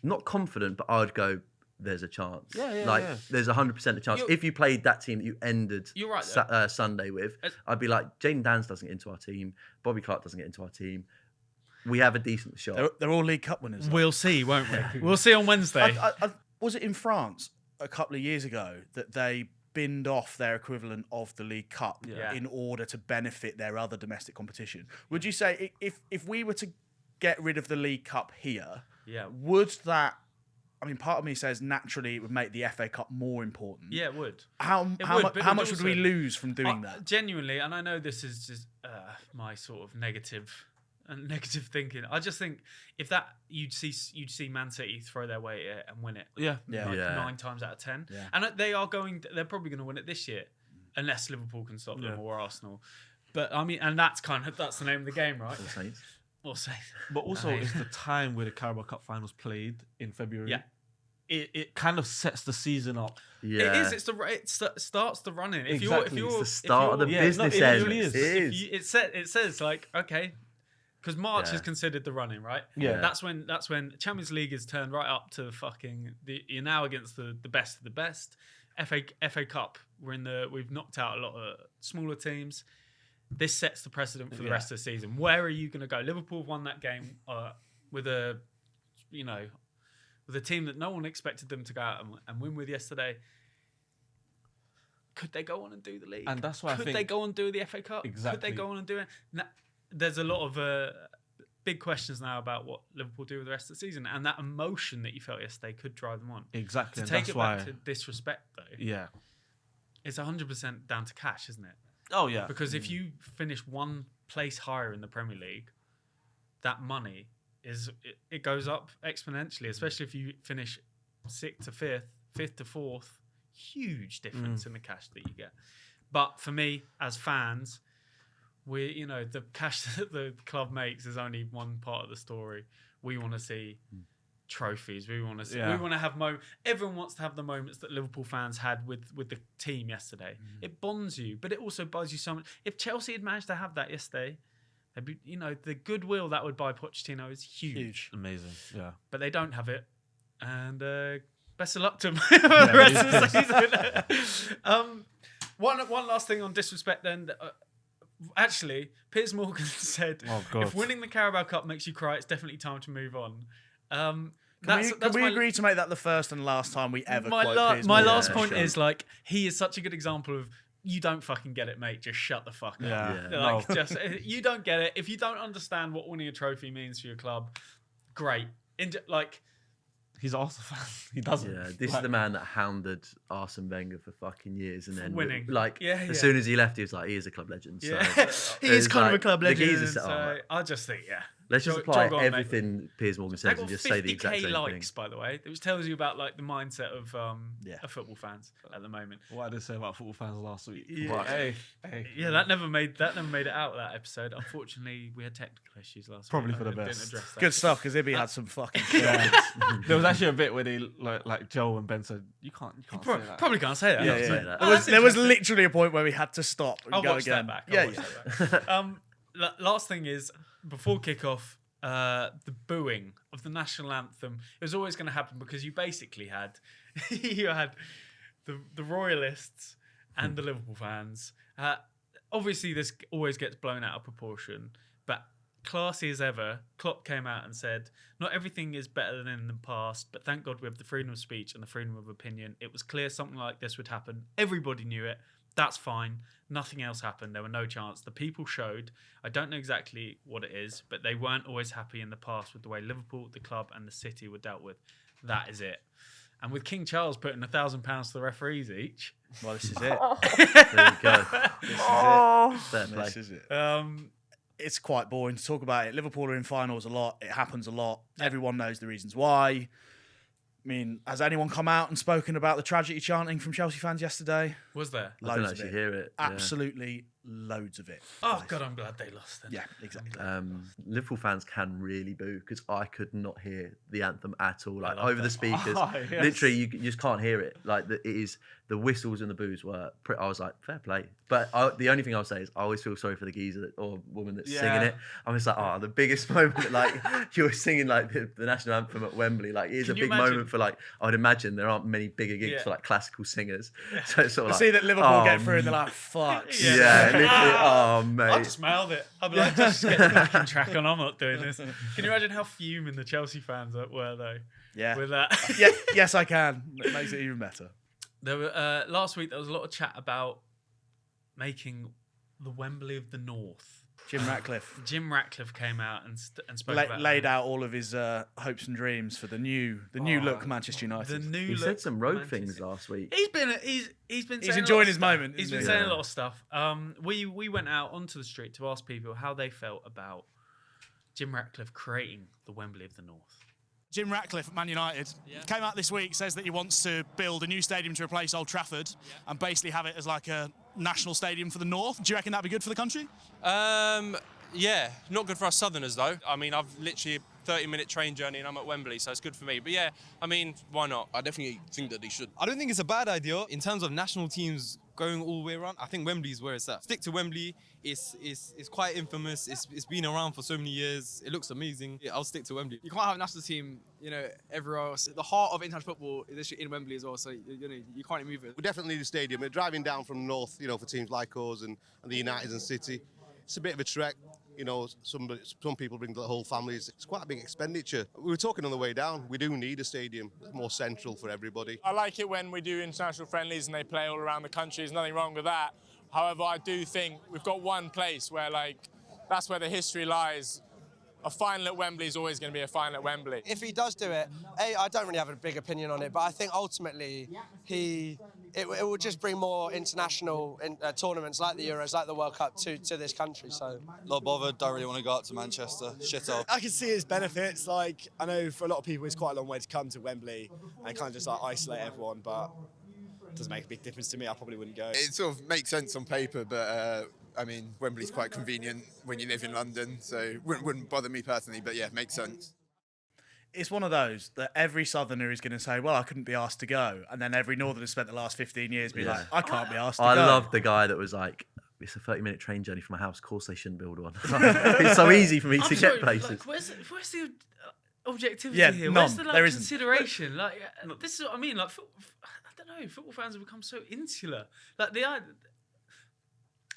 not confident, but I would go, there's a chance. There's 100% a chance. If you played that team that you ended Sunday with, I'd be like, Jayden Danns doesn't get into our team. Bobby Clark doesn't get into our team. We have a decent shot. They're all League Cup winners. We'll see, won't we? We'll see on Wednesday. Was it in France a couple of years ago that they binned off their equivalent of the League Cup in order to benefit their other domestic competition? Would you say if we were to get rid of the League Cup here, would that... I mean, part of me says naturally it would make the FA Cup more important. Yeah, it would. How much would we lose from doing that? Genuinely, and I know this is just my sort of negative thinking. I just think if that you'd see Man City throw their weight at it and win it. 9 times out of 10, and they're probably going to win it this year, unless Liverpool can stop them or Arsenal. But I mean, and that's the name of the game, right? Or Saints. But also, it's the time where the Carabao Cup finals played in February. Yeah. It kind of sets the season up. Yeah. It is. It starts the running. It's the start of the business end. It is. It says like, okay, because March is considered the running, right? Yeah. That's when Champions League is turned right up to you're now against the best of the best. FA Cup, we've knocked out a lot of smaller teams. This sets the precedent for the rest of the season. Where are you going to go? Liverpool won that game with a team that no one expected them to go out and win with yesterday. Could they go on and do the league? And that's why Could they go on and do the FA Cup? Exactly. Could they go on and do it? There's a lot of big questions now about what Liverpool do with the rest of the season, and that emotion that you felt yesterday could drive them on. Exactly. To take it back to disrespect, though, it's 100% down to cash, isn't it? Oh yeah. Because if you finish one place higher in the Premier League, that money it goes up exponentially, especially if you finish 6th to 5th, 5th to 4th. Huge difference in the cash that you get. But for me, as fans, the cash that the club makes is only one part of the story. We want to see trophies. We want to see. We want to have Everyone wants to have the moments that Liverpool fans had with the team yesterday. It bonds you, but it also buys you so much. If Chelsea had managed to have that yesterday, they'd be, the goodwill that would buy Pochettino is huge. Amazing. Yeah. But they don't have it, and best of luck to them for the rest of the season. One last thing on disrespect then. Actually, Piers Morgan said, if winning the Carabao Cup makes you cry, it's definitely time to move on. Can we agree to make that the first and last time we ever quote Piers Morgan? My last point is he is such a good example of you don't fucking get it, mate. Just shut the fuck up. You don't get it. If you don't understand what winning a trophy means for your club, great. He's an Arsenal fan. He doesn't. Yeah, this is the man that hounded Arsene Wenger for fucking years, and then winning. As soon as he left, he was like, he is a club legend. So he is kind of a club legend. So I just think, let's just apply everything Piers Morgan says and just say the exact same likes, thing. By the way, which tells you about the mindset of football fans at the moment. What did I say about football fans last week? Yeah. Hey. That never made it out of that episode. Unfortunately, we had technical issues last Probably week. for the best. Good stuff, because Ibby had some fucking There was actually a bit where they like Joel and Ben said, you can't say that. Probably can't say that. There was literally a point where we had to stop and I'll go watch again. that back. Last thing is, before kickoff, the booing of the national anthem. It was always going to happen because you basically had the Royalists and the Liverpool fans. Obviously, this always gets blown out of proportion, but classy as ever, Klopp came out and said, "Not everything is better than in the past, but thank God we have the freedom of speech and the freedom of opinion. It was clear something like this would happen. Everybody knew it. That's fine. Nothing else happened. There were no chance. The people showed. I don't know exactly what it is, but they weren't always happy in the past with the way Liverpool, the club, and the city were dealt with. That is it." And with King Charles putting £1,000 to the referees each. Well, this is it. There you go. This is it. It's quite boring to talk about it. Liverpool are in finals a lot. It happens a lot. Yeah. Everyone knows the reasons why. I mean, has anyone come out and spoken about the tragedy chanting from Chelsea fans yesterday? Was there? I didn't actually hear it. Yeah. Absolutely loads of it. Oh, God, I'm glad they lost then. Yeah, exactly. Liverpool fans can really boo because I could not hear the anthem at all. Like over the speakers, yes. literally you just can't hear it. Like it is the whistles and the boos were. I was like, fair play. But the only thing I'll say is I always feel sorry for the geezer or woman that's singing it. I'm just like, the biggest moment. Like you're singing like the national anthem at Wembley. Like it is a big moment for like. I'd imagine there aren't many bigger gigs for like classical singers. So it's sort of like, see that Liverpool get through and they're like, fuck. Yeah, literally. Oh mate. I just mouthed it. I'd be like, just get the backing track on. I'm not doing this. Can you imagine how fuming the Chelsea fans were though? Yeah. With that. Yeah. Yes, I can. It makes it even better. There were last week. There was a lot of chat about making the Wembley of the North. Jim Ratcliffe. Jim Ratcliffe came out and spoke about laid out all of his hopes and dreams for the new look Manchester United. He said some rogue things last week. He's been he's enjoying his moment. He's been saying a lot of stuff. We went out onto the street to ask people how they felt about Jim Ratcliffe creating the Wembley of the North. Jim Ratcliffe at Man United came out this week, says that he wants to build a new stadium to replace Old Trafford and basically have it as like a national stadium for the North. Do you reckon that'd be good for the country? Yeah, not good for us Southerners though. I mean, I've literally a 30-minute train journey and I'm at Wembley, so it's good for me. But yeah, I mean, why not? I definitely think that they should. I don't think it's a bad idea in terms of national teams going all the way around. I think Wembley's where it's at. Stick to Wembley. It's quite infamous. It's been around for so many years. It looks amazing. Yeah, I'll stick to Wembley. You can't have a national team, everywhere else. The heart of international football is actually in Wembley as well, so you can't move it. We definitely need a stadium. We're driving down from the north, for teams like us and the United and City. It's a bit of a trek. Some people bring the whole families. It's quite a big expenditure. We were talking on the way down. We do need a stadium. It's more central for everybody. I like it when we do international friendlies and they play all around the country. There's nothing wrong with that. However, I do think we've got one place where, that's where the history lies. A final at Wembley is always going to be a final at Wembley. If he does do it, I don't really have a big opinion on it, but I think ultimately it will just bring more international tournaments like the Euros, like the World Cup to this country. So Not bothered, don't really want to go up to Manchester. Shit up. I can see its benefits. I know for a lot of people it's quite a long way to come to Wembley and kind of just isolate everyone, but it doesn't make a big difference to me. I probably wouldn't go. It sort of makes sense on paper, but Wembley's quite convenient when you live in London, so wouldn't bother me personally, but yeah, makes sense. It's one of those that every Southerner is going to say, well, I couldn't be asked to go. And then every Northerner spent the last 15 years being like, I can't be asked to go. I love the guy that was like, it's a 30-minute train journey from my house. Of course they shouldn't build one. It's so easy for me to get places. Where's the objectivity here? None. Where's the There isn't. consideration? This is what I mean. I don't know. Football fans have become so insular.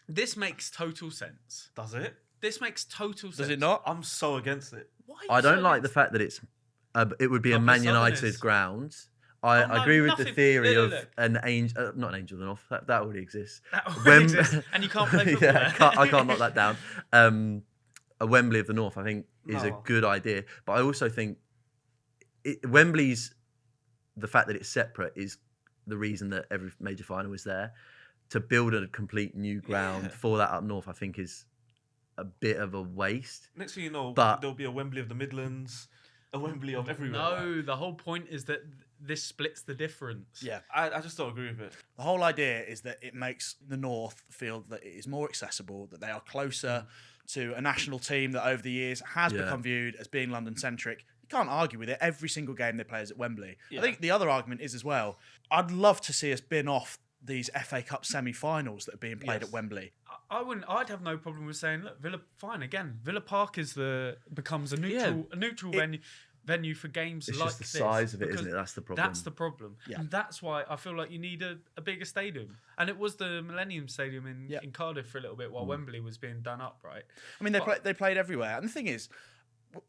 This makes total sense. Does it? This makes total sense. Does it not? I'm so against it. Why I don't like the fact that it would be a Man United ground. I agree with the theory of an angel, not an angel of the North. That already exists. Exists, and you can't play football there. I can't knock that down. A Wembley of the North, I think, is a good idea. But I also think Wembley's, the fact that it's separate is the reason that every major final is there. To build a complete new ground for that up north, I think is a bit of a waste. Next thing you know, but there'll be a Wembley of the Midlands, a Wembley of everywhere. No, the whole point is that this splits the difference. Yeah. I just don't agree with it. The whole idea is that it makes the North feel that it is more accessible, that they are closer to a national team that over the years has become viewed as being London-centric. You can't argue with it. Every single game they play is at Wembley. Yeah. I think the other argument is as well, I'd love to see us bin off these FA Cup semi-finals that are being played at Wembley. I'd have no problem with saying, look, Villa, fine again. Villa Park becomes a neutral venue. venue for games It's like just the this. size of it, because isn't it? That's the problem. That's the problem. Yeah. And that's why I feel like you need a bigger stadium. And it was the Millennium Stadium in Cardiff for a little bit while Wembley was being done up, right? I mean, they played everywhere. And the thing is,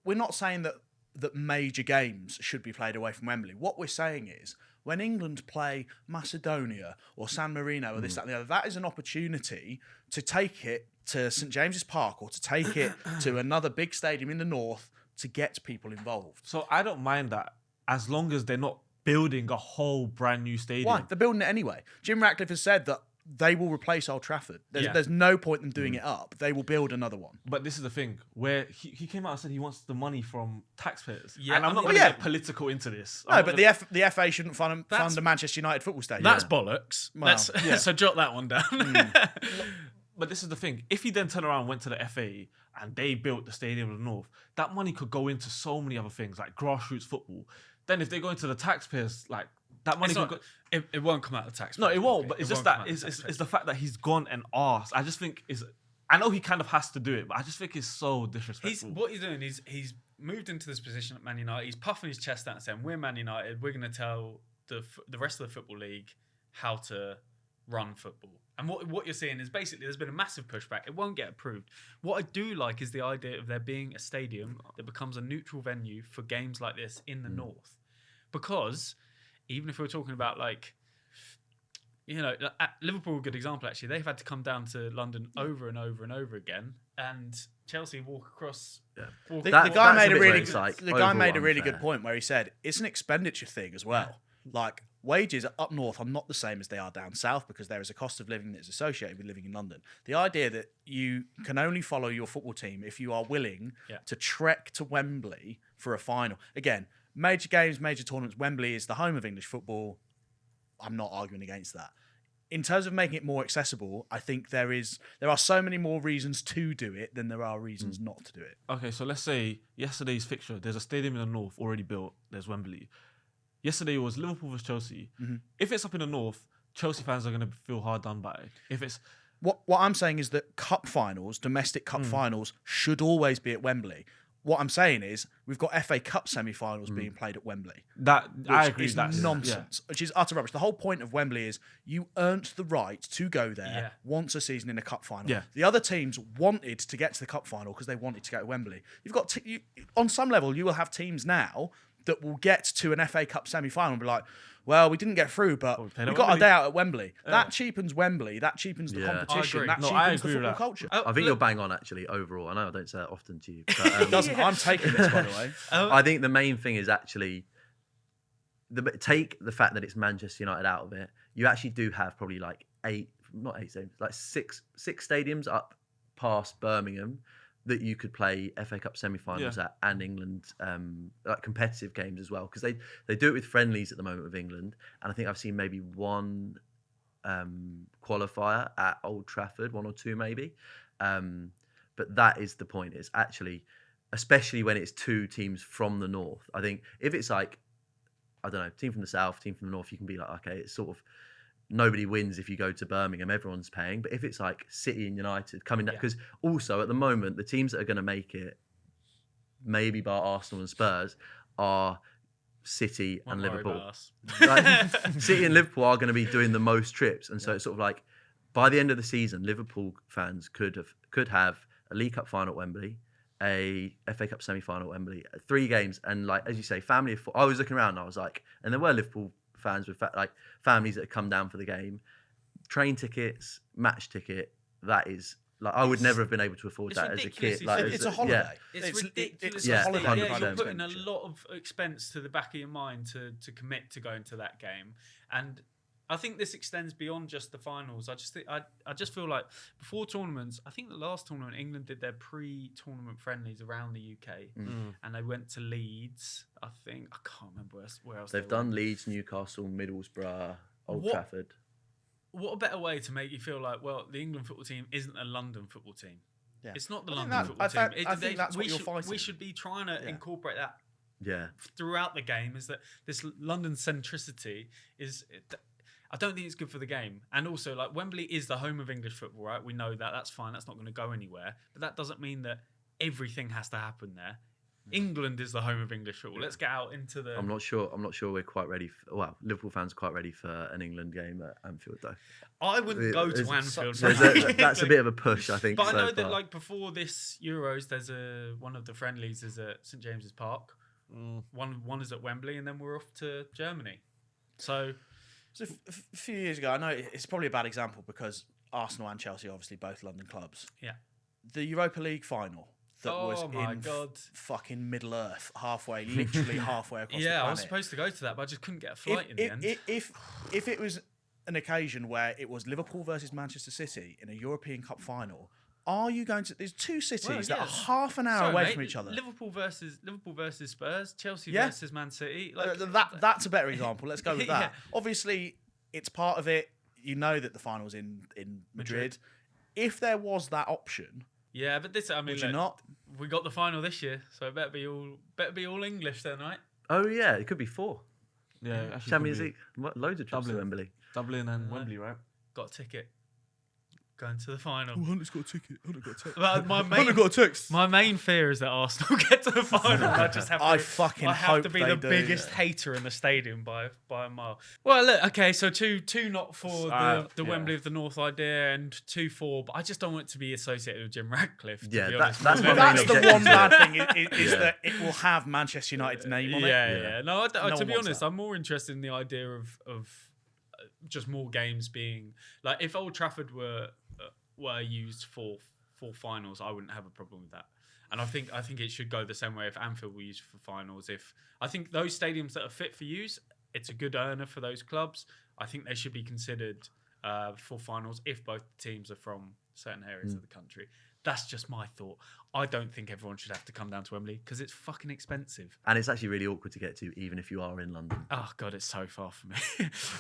we're not saying that major games should be played away from Wembley. What we're saying is, when England play Macedonia or San Marino or this, that, and the other, that is an opportunity to take it to St James's Park or to take it to another big stadium in the north to get people involved. So I don't mind that as long as they're not building a whole brand new stadium. Why? They're building it anyway. Jim Ratcliffe has said that they will replace Old Trafford. There's no point in them doing it up. They will build another one. But this is the thing, where he came out and said he wants the money from taxpayers. Yeah, and I'm not going to get political into this. No, but the FA shouldn't fund the Manchester United football stadium. That's bollocks. Well, So jot that one down. But this is the thing. If he then turned around and went to the FA and they built the Stadium of the North, that money could go into so many other things, like grassroots football. Then if they go into the taxpayers, like that money could go... It won't come out of the tax. No, it won't. But it's just that it's the fact that he's gone and asked. I just think I know he kind of has to do it, but I just think it's so disrespectful. What he's doing is he's moved into this position at Man United. He's puffing his chest out and saying, "We're Man United. We're going to tell the rest of the football league how to run football." And what you're seeing is basically there's been a massive pushback. It won't get approved. What I do like is the idea of there being a stadium that becomes a neutral venue for games like this in the north, because even if we're talking about Liverpool, a good example actually, they've had to come down to London over and over and over again, and Chelsea walk across. Yeah. The guy made a really good point where he said it's an expenditure thing as well. Like wages up north are not the same as they are down south because there is a cost of living that is associated with living in London. The idea that you can only follow your football team if you are willing to trek to Wembley for a final. Again, major games, major tournaments, Wembley is the home of English football. I'm not arguing against that. In terms of making it more accessible, I think there are so many more reasons to do it than there are reasons not to do it. Okay, so let's say yesterday's fixture, there's a stadium in the north already built, there's Wembley. Yesterday was Liverpool versus Chelsea. Mm-hmm. If it's up in the north, Chelsea fans are going to feel hard done by. If it's what I'm saying is that cup finals, domestic cup finals, should always be at Wembley. What I'm saying is we've got FA Cup semi-finals being played at Wembley. I agree. That's nonsense, which is utter rubbish. The whole point of Wembley is you earned the right to go there once a season in a cup final. Yeah. The other teams wanted to get to the cup final because they wanted to go to Wembley. You've got on some level, you will have teams now that will get to an FA Cup semi-final and be like, well, we didn't get through, but we got our day out at Wembley. That cheapens Wembley. That cheapens the competition. That cheapens the football culture. I think you're bang on, actually, overall. I know I don't say that often to you. But, I'm taking this, by the way. I think the main thing is actually, take the fact that it's Manchester United out of it, you actually do have probably like six stadiums up past Birmingham that you could play FA Cup semi-finals at, and England like competitive games as well, because they do it with friendlies at the moment with England, and I think I've seen maybe one qualifier at Old Trafford, one or two maybe, but that is the point. It's actually, especially when it's two teams from the north. I think if it's like, I don't know, team from the south, team from the north, you can be like, okay, it's sort of, nobody wins if you go to Birmingham, everyone's paying. But if it's like City and United coming down, because also at the moment, the teams that are going to make it, maybe bar Arsenal and Spurs, are City and Liverpool. Like, City and Liverpool are going to be doing the most trips. And so it's sort of like, by the end of the season, Liverpool fans could have a League Cup final at Wembley, a FA Cup semi-final at Wembley, 3 games. And like, as you say, family of 4. I was looking around and I was like, and there were Liverpool fans with like families that had come down for the game, train tickets, match ticket. That is like, I would never have been able to afford that as a kid. Like, it's a holiday. It's ridiculous. It's a holiday. You're putting a lot of expense to the back of your mind to commit to going to that game, and I think this extends beyond just the finals. I just feel like before tournaments, I think the last tournament England did their pre-tournament friendlies around the UK, and they went to Leeds. I think I can't remember where else they've done. Leeds, Newcastle, Middlesbrough, Old Trafford. What a better way to make you feel like, well, the England football team isn't a London football team. Yeah. It's not the London football team. I think that's what you're fighting. We should be trying to incorporate that. Yeah. Throughout the game, is that this London centricity is. I don't think it's good for the game. And also, like, Wembley is the home of English football, right? We know that. That's fine. That's not going to go anywhere. But that doesn't mean that everything has to happen there. England is the home of English football. Let's get out into the. I'm not sure we're quite ready. Well, Liverpool fans are quite ready for an England game at Anfield, though. I wouldn't go to Anfield. That's a bit of a push, I think. But I know that, like, before this Euros, there's one of the friendlies is at St James's Park. One is at Wembley, and then we're off to Germany. So a few years ago, I know it's probably a bad example because Arsenal and Chelsea are obviously both London clubs. Yeah. The Europa League final that was in fucking Middle Earth, literally halfway across the planet. Yeah, I was supposed to go to that, but I just couldn't get a flight in the end. If it was an occasion where it was Liverpool versus Manchester City in a European Cup final, are you going to? There's two cities that are half an hour away from each other. Liverpool versus Spurs, Chelsea versus Man City. Like, that's a better example. Let's go with that. Obviously, it's part of it. You know that the final's in Madrid. If there was that option, yeah, but this, I mean, would you not? We got the final this year, so it better be all English then, right? Oh yeah, it could be 4. Yeah, Champions League, loads of trips to Wembley. Dublin and Wembley, right? Got a ticket. Going to the final. Hunter's got a ticket. Hunter got a text. Hunter got a text. My main fear is that Arsenal get to the final. I just have to. I have to be the biggest hater in the stadium by a mile. Well, look, okay, so two not for the Wembley of the North idea, and 2 for. But I just don't want it to be associated with Jim Ratcliffe. Yeah, to be that's the one bad thing is that it will have Manchester United's name on it. Yeah. No, to be honest, I'm more interested in the idea of just more games being like if Old Trafford were used for finals, I wouldn't have a problem with that. And I think it should go the same way if Anfield were used for finals. If I think those stadiums that are fit for use, it's a good earner for those clubs. I think they should be considered for finals if both teams are from certain areas of the country. That's just my thought. I don't think everyone should have to come down to Wembley because it's fucking expensive. And it's actually really awkward to get to, even if you are in London. Oh God, it's so far for me,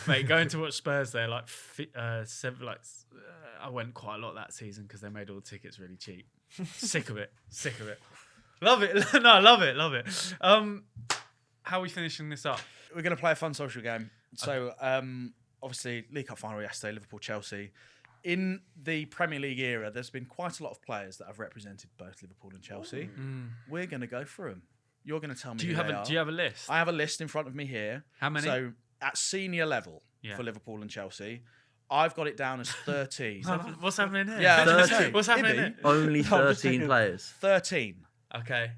mate. Going to watch Spurs there, I went quite a lot that season because they made all the tickets really cheap. Sick of it. Love it. No, I love it. How are we finishing this up? We're going to play a fun social game. So, obviously, League Cup final yesterday, Liverpool-Chelsea. In the Premier League era, there's been quite a lot of players that have represented both Liverpool and Chelsea. We're going to go through them. You're going to tell me do you have a list? I have a list in front of me here. How many? So, at senior level for Liverpool and Chelsea, I've got it down as 13. What's happening here? Yeah, 13. What's happening here? Only 13 players. 13. Okay.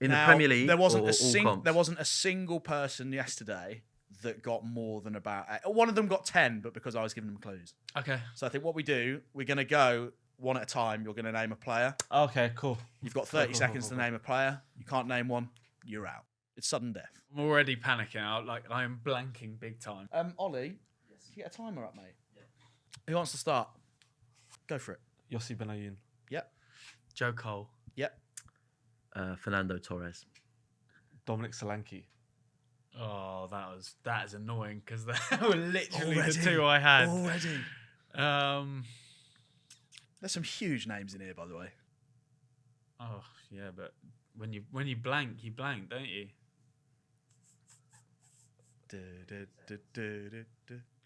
In the Premier League, there wasn't a a single person yesterday that got more than about 8. One of them got 10, but because I was giving them clues. Okay. So I think what we do, we're going to go one at a time. You're going to name a player. Okay, cool. You've got 30 seconds to name a player. You can't name one, you're out. It's sudden death. I'm already panicking out. I am blanking big time. Ollie, can you get a timer up, mate? Yeah. Who wants to start? Go for it. Yossi Benayoun. Yep. Joe Cole. Yep. Fernando Torres. Dominic Solanke. Oh, that is annoying because they were literally the two I had. Already. There's some huge names in here, by the way. Oh yeah, but when you blank, don't you?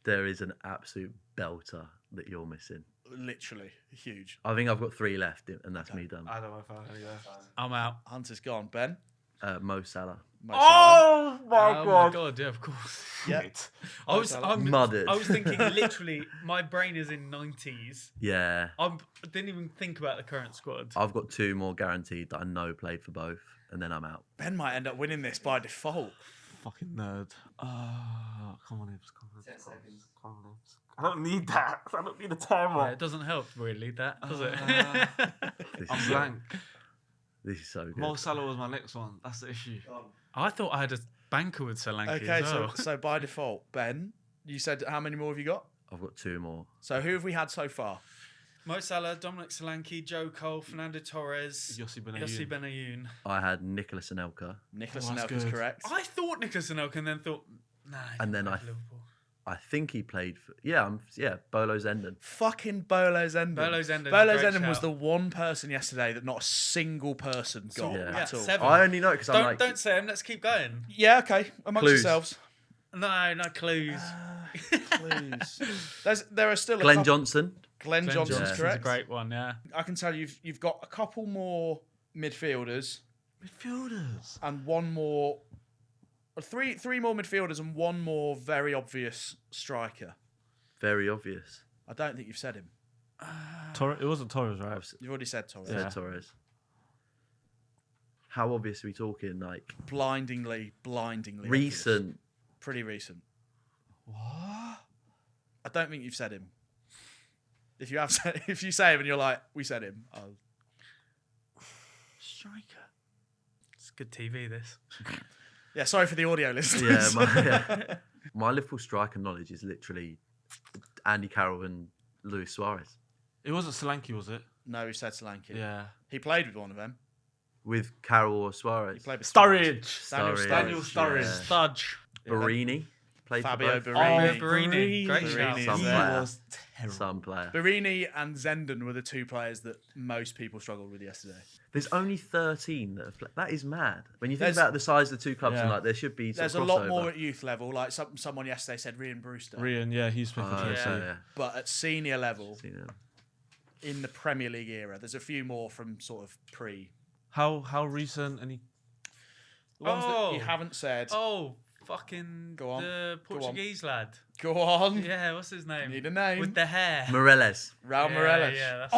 There is an absolute belter that you're missing. Literally huge. I think I've got 3 left, and that's me done. I don't know if I have any left. I'm out. Hunter's gone. Ben? Mo Salah. Oh my god! Yeah, of course. Yeah. I was muddered. I was thinking literally, my brain is in 90s. Yeah. I didn't even think about the current squad. I've got 2 more guaranteed that I know played for both, and then I'm out. Ben might end up winning this by default. Fucking nerd. Come on, Ibs. Come on. 10 seconds. Come on, Ibs. I don't need that. I don't need a timer. Yeah, it doesn't help really, that, does it? I'm blank. This is so good. Mo Salah was my next one. That's the issue. I thought I had a banker with Solanke Okay, as well. so by default, Ben, you said how many more have you got? I've got 2 more. So who have we had so far? Mo Salah, Dominic Solanke, Joe Cole, Fernando Torres, Yossi Benayoun. I had Nicolas Anelka. Nicolas Anelka's correct. I thought Nicolas Anelka and then thought, nah. And then I think he played for Bolo Zenden. Fucking Bolo Zenden. Bolo Zenden was the one person yesterday that not a single person got at all. 7. I only know because I'm like... Don't say him, let's keep going. Yeah, okay. Amongst yourselves. No clues. Clues. There are still Glenn Johnson. Glenn Johnson's correct. That's a great one, yeah. I can tell you've got a couple more midfielders Midfielders. And one more... Three more midfielders and one more very obvious striker. Very obvious. I don't think you've said him. It wasn't Torres, right? You've already said Torres. Said Torres. How obvious are we talking? Like blindingly recent. Obvious. Pretty recent. What? I don't think you've said him. If you have said, if you say him and you're like, we said him. Striker. It's good TV. This. Yeah. Sorry for the audio listeners. My Liverpool striker knowledge is literally Andy Carroll and Luis Suarez. It wasn't Solanke, was it? No, he said Solanke. Yeah. He played with one of them. With Carroll or Suarez? He played with Sturridge. Daniel Sturridge. Yeah. Studge. Barini. Played Fabio for both. Barini. Barini. Great shout. Some player. Barini and Zenden were the two players that most people struggled with yesterday. There's only 13 that have played. That is mad. When you think about the size of the two clubs, and like there should be some There's a crossover. lot more at youth level. Like someone yesterday said Ryan Brewster. He's played for Chelsea. Yeah. But at senior level, in the Premier League era, there's a few more from sort of pre. How recent? Any? The ones that you haven't said. Oh, fucking go on. The Portuguese lad. Go on. Yeah, what's his name? Need a name. With the hair. Moreles. Raul Moreles. Yeah, that's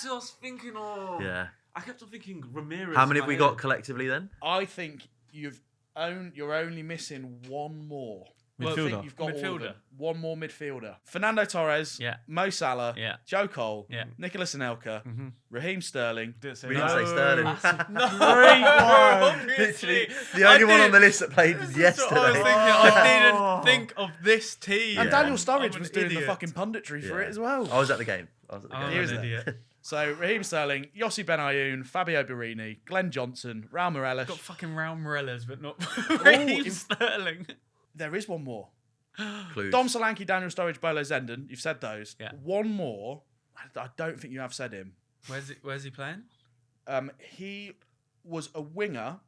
what I was thinking of. Yeah. I kept on thinking Ramirez. How many have we got collectively then? I think you're only missing one more. Midfielder. I think you've got all of them. One more midfielder. Fernando Torres. Yeah. Mo Salah. Yeah. Joe Cole. Yeah. Nicolas Anelka. Raheem Sterling. We didn't say Sterling. Great one. Literally, the only one on the list that played was yesterday. I was thinking. I didn't think of this team. And Daniel Sturridge I'm was an doing the idiot. fucking punditry for it as well. I was at the game. He was there. So Raheem Sterling, Yossi Benayoun, Fabio Barini, Glenn Johnson, Raul Moreles. Got fucking Raul Moreles, but not Raheem Sterling. There is one more. Clues. Dom Solanke, Daniel Sturridge, Bolo Zenden. You've said those. Yeah. One more. I don't think you have said him. Where's he playing? He was a winger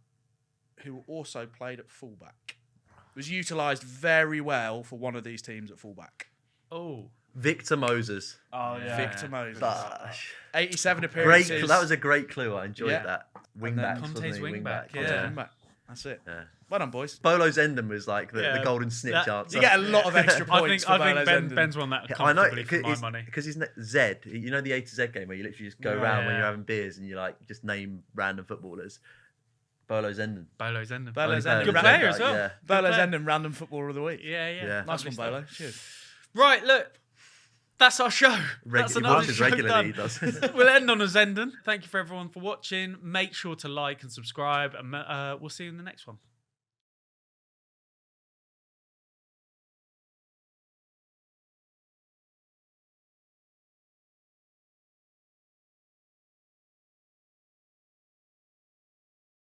who also played at fullback. Was utilised very well for one of these teams at fullback. Oh. Victor Moses. Oh yeah. Victor Moses. Gosh. 87 appearances. Great. That was a great clue. I enjoyed Yeah. that. Wingback. Conte's wingback. Conte's wingback. That's it. Yeah. Well done, boys. Bolo Zenden was like the golden snitch answer. You get a lot of extra points for Bolo I think Zenden. Ben's won that I know comfortably for my money. because he's Zed. You know the A to Z game where you literally just go around when you're having beers and you like just name random footballers. Bolo Zenden. Bolo Zenden. Bolo Zenden. Good player as well. Yeah. Bolo Zenden, random footballer of the week. Yeah. Nice one, Bolo. Cheers. Right, look. That's our show. That's another watches show regularly, done. he does. We'll end on a Zenden. Thank you for everyone for watching. Make sure to like and subscribe, and we'll see you in the next one.